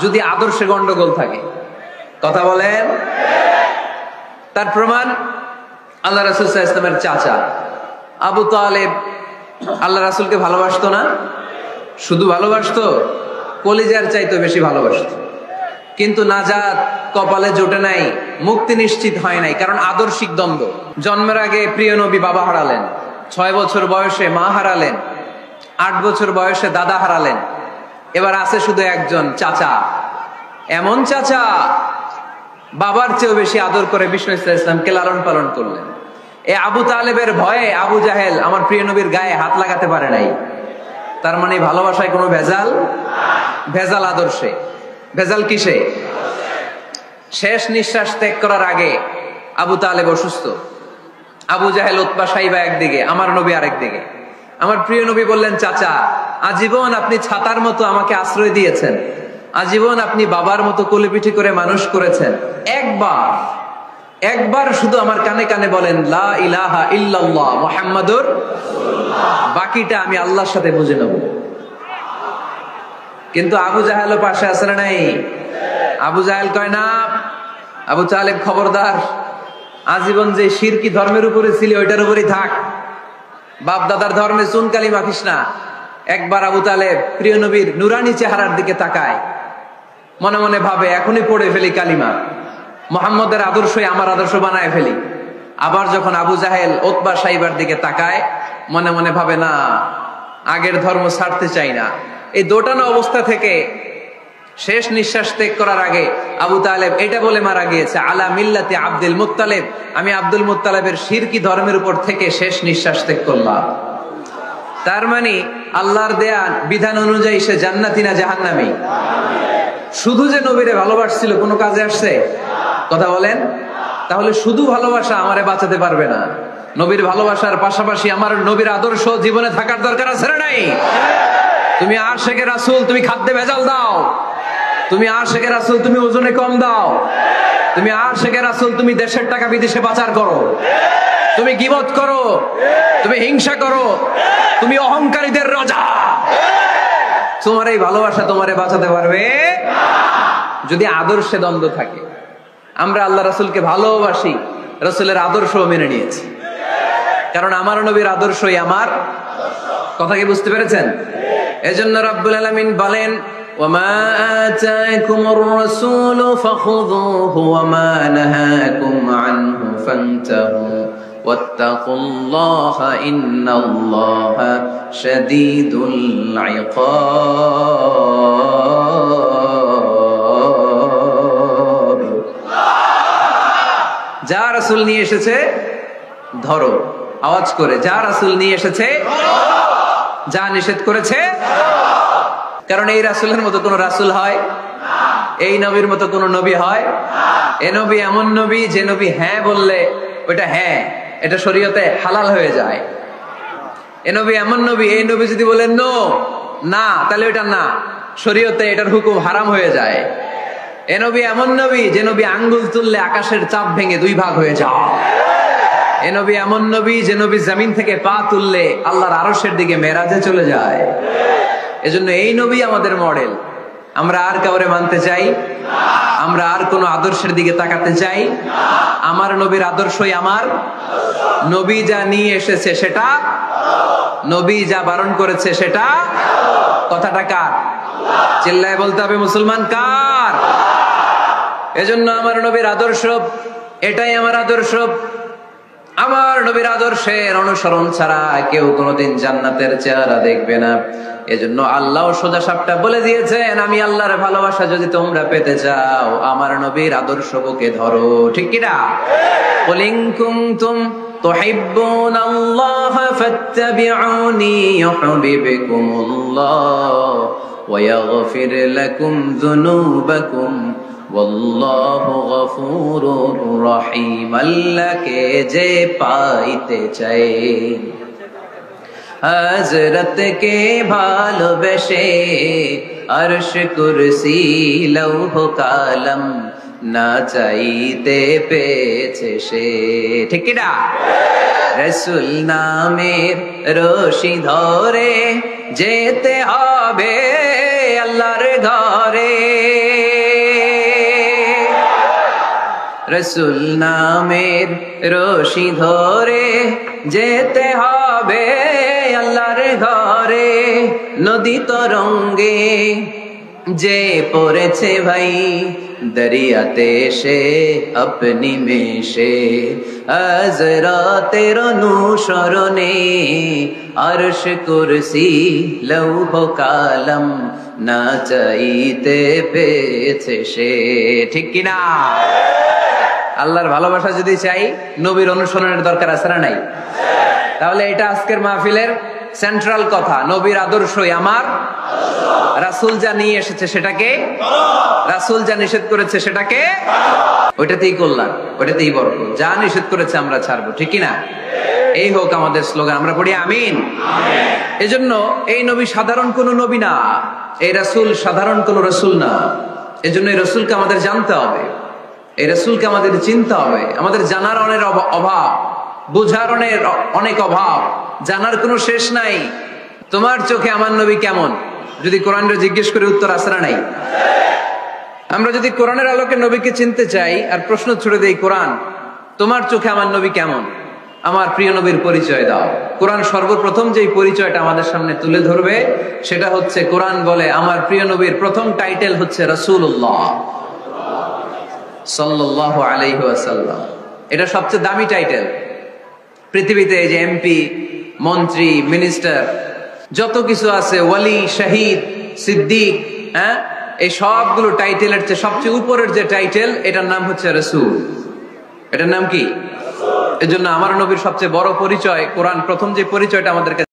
যদি আদর্শে গন্ডগোল থাকে। কথা বলেন? তার প্রমাণ আল্লাহ রাসূল সাল্লাল্লাহু আলাইহি ওয়াসাল্লামের চাচা আবু তালেব আল্লাহ রাসূলকে ভালোবাসতো না? শুধু ভালোবাসতো, কলিজার চাইতে বেশি ভালোবাসতো। কিন্তু নাজাত কপালে জোটে নাই, মুক্তি নিশ্চিত হয় নাই, কারণ আদর্শিক দ্বন্দ্ব। জন্মের আগে প্রিয় নবী বাবা হারালেন, 6 বছর বয়সে মা হারালেন, 8 বছর বয়সে দাদা হারালেন, এবার আছে শুধু একজন চাচা। এমন চাচা বাবার চেয়েও বেশি আদর করে বিষ্ণু ইসলামকে লালন পালন করলেন। এই আবু তালেবের ভয়ে আবু জাহেল আমার প্রিয় নবীর গায়ে হাত লাগাতে পারে নাই। তার মানে ভালোবাসায় কোনো ভেজাল? ভেজাল আদর্শে। ভেজাল কিসে? শেষ নিঃশ্বাস ত্যাগ করার আগে আবু তালেব অসুস্থ, আবু জাহেল উতবা সাইবা একদিকে, আমার নবী আরেকদিকে। আমার প্রিয় নবী বললেন, চাচা আজীবন আপনি ছাতার মতো আমাকে আশ্রয় দিয়েছেন, আজীবন আপনি বাবার মতো কোলেপিঠি করে মানুষ করেছেন, একবার শুধু আমার কানে কানে বলেন লা ইলাহা ইল্লাল্লাহ মুহাম্মাদুর রাসূলুল্লাহ, বাকিটা আমি আল্লাহর সাথে বুঝে নেব। কিন্তু আবু জাহেল পাশে আছে না নাই? আবু জাহেল কয় না, আবু তালেব খবরদার, আজীবন যে শিরকি ধর্মের উপরে ছিল ওইটার উপরেই থাক, বাপ দাদার ধর্মে চুন কালি মাখিস না। একবার আবু তালেব প্রিয় নবীর নুরানি চেহারার দিকে তাকায়, মনে মনে ভাবে এখনই পড়ে ফেলি কালিমা, মুহাম্মদের আদর্শই আমার আদর্শ বানায় ফেলি। আবার যখন আবু জাহেল উতবা সাইবার দিকে তাকায়, মনে মনে ভাবে না, আগের ধর্ম ছাড়তে চাই না। এই দোটানা অবস্থা থেকে শেষ নিঃশ্বাস ত্যাগ করার আগে আবু তালেব এটা বলে মারা গিয়েছে, আলা মিল্লাতি আব্দুল মুত্তালিব, আমি আব্দুল মুত্তালিবের শিরকি ধর্মের উপর থেকে শেষ নিঃশ্বাস ত্যাগ করলাম। তার মানে আল্লাহর দেয়া বিধান অনুযায়ী সে জান্নাতি না জাহান্নামী? শুধু যে নবীরে ভালোবাসছিল কোনো কাজে আসছে? কথা বলেন। তাহলে শুধু ভালোবাসা আমারে বাঁচাতে পারবে না। নবীর ভালোবাসার পাশাপাশি আমার নবীর আদর্শ জীবনে থাকার দরকার আছে না নাই? তুমি আশেকে রাসূল, তুমি খাদ্যে ভেজাল দাও, তুমি আশেকে রাসূল, তুমি ওজনে কম দাও, তুমি আশেকে রাসূল, তুমি দেশের টাকা বিদেশে পাচার করো, তুমি গীবত করো, তুমি হিংসা করো, তুমি অহংকারীদের রাজা, তোমার এই ভালোবাসা তোমারে বাঁচাতে পারবে যদি আদর্শে দ্বন্দ্ব থাকে। আমরা আল্লাহ রাসূলকে ভালোবাসি, রাসূলের আদর্শ মেনে নিয়েছি, কারণ আমার নবীর আদর্শই আমার কথা। কি বুঝতে পেরেছেন? এজন্য রাব্বুল আলামিন বলেন, ওয়ামা আতাকুমুর রাসূলু ফাখুযুহু ওয়ামা নাহাকুম আনহু ফান্তাহু ওয়াত্তাকুল্লাহা ইন্নাল্লাহা শাদীদুল ইকাব। যা রাসূল নিয়ে এসেছে ধরো, আওয়াজ করে, যা রাসূল নিয়ে এসেছে, যা নিষেধ করেছে। কারণ এই রাসূলের মতো কোন রাসূল হয়? এই নবীর মতো কোন নবী হয়? এ নবী এমন নবী যে নবী হ্যাঁ বললে ওইটা হ্যাঁ, এটা শরীয়তে হালাল হয়ে যায়। এ নবী এমন নবী, এই নবী যদি বলেন নো, না, তাহলে ওইটা না, শরীয়তে এটার হুকুম হারাম হয়ে যায়। এ নবী এমন নবী যে নবী আঙ্গুল তুললে আকাশের চাপ ভেঙে 2 ভাগ হয়ে যায়। এ নবী এমন নবী যে নবী জমিন থেকে পা তুললে আল্লাহর আরশের দিকে মেরাজে চলে যায়। এজন্য এই নবী আমাদের মডেল। আমরা আর কাউরে মানতে চাই? আমরা আর কোন আদর্শের দিকে তাকাতে চাই? আমার নবীর আদর্শই আমার। নবী যা নিয়ে এসেছে সেটা, নবী যা বারণ করেছে সেটা। কথাটা কার? চিল্লায় বলতে হবে মুসলমান কার? এজন্য আমার নবীর আদর্শ এটাই আমার আদর্শ। আমার নবীর আদর্শের অনুসরণ ছাড়া কেউ কোনোদিন জান্নাতের চেহারা দেখবে না। এজন্য আল্লাহ সোজা সাপটা বলে দিয়েছেন, আমি আল্লাহর ভালোবাসা যদি তোমরা পেতে চাও আমার নবীর আদর্শ বুকে ধরো। ঠিক কিনা? কুল ইন কুনতুম তুহিব্বুনাল্লাহা ফাত্তাবিউনি ইউহিব্বুকুমুল্লাহ ওয়া ইয়াগফির লাকুম যুনুবাকুম ওয়াল্লাহু গফুরুর রহিম। আল্লাহকে যে পাইতে চায়, হযরতকে ভালোবেসে আরশ কুরসি লৌহ কালাম না চাইতে পেয়েছে সে। ঠিক কি না? রাসূল নামের রশি ধরে যেতে হবে আল্লাহর ঘরে। রাসূল নামের রশি ধরে যেতে হবে আল্লাহর ঘরে। নদী তরঙ্গে যে পড়েছে ভাই দরিয়াতে সে আপনি মেশে আজরাতের অনুসরণে আরশ কুরসি লৌহ কালাম না চাইতে পেয়েছে সে। ঠিক কিনা? আল্লাহর ভালোবাসা যদি চাই, নবীর অনুসরণের দরকার আছে না নাই? তাহলে এটা আজকের মাহফিলের সেন্ট্রাল কথা, নবীর আদর্শই আমার। রাসূল যা নিয়ে এসেছে সেটাকে, রাসূল যা নিষেধ করেছে সেটাকে ওইটাতেই কল্যাণ, ওইটাতেই বরকত। যা নিষেধ করেছে আমরা ছাড়বো। ঠিক কিনা? এই হোক আমাদের স্লোগান, আমরা পড়ি আমিন। এজন্য এই নবী সাধারণ কোন নবী না, এই রাসূল সাধারণ কোন রাসূল না। এজন্য এই রাসূলকে আমাদের জানতে হবে, এই রাসূলকে আমাদের চিনতে হবে। আমাদের জানার অনেক অভাব, বুঝার অনেক অভাব, জানার কোনো শেষ নাই। তোমার চোখে আমার নবী কেমন যদি কোরআনরে জিজ্ঞেস করে উত্তর আছে না নাই? আমরা যদি কোরআনের আলোকে নবীকে চিনতে চাই আর প্রশ্ন ছুড়ে দেই, কোরআন তোমার চোখে আমার নবী কেমন, আমার প্রিয় নবীর পরিচয় দাও। কোরআন সর্বপ্রথম যেই পরিচয়টা আমাদের সামনে তুলে ধরবে সেটা হচ্ছে, কোরআন বলে আমার প্রিয় নবীর প্রথম টাইটেল হচ্ছে রাসূলুল্লাহ সাল্লাল্লাহু আলাইহি ওয়াসাল্লাম। এটা সবচেয়ে দামি টাইটেল পৃথিবীতে। এই যে এমপি, মন্ত্রী, মিনিস্টার, যত কিছু আছে, ওয়ালি, শহীদ, সিদ্দিক, হ্যাঁ, এই সবগুলো টাইটেলের চেয়ে সবচেয়ে উপরের যে টাইটেল, এটার নাম হচ্ছে রাসূল। এটার নাম কি? এজন্য আমার নবীর সবচেয়ে বড় পরিচয়, কোরআন প্রথম যে পরিচয়টা আমাদেরকে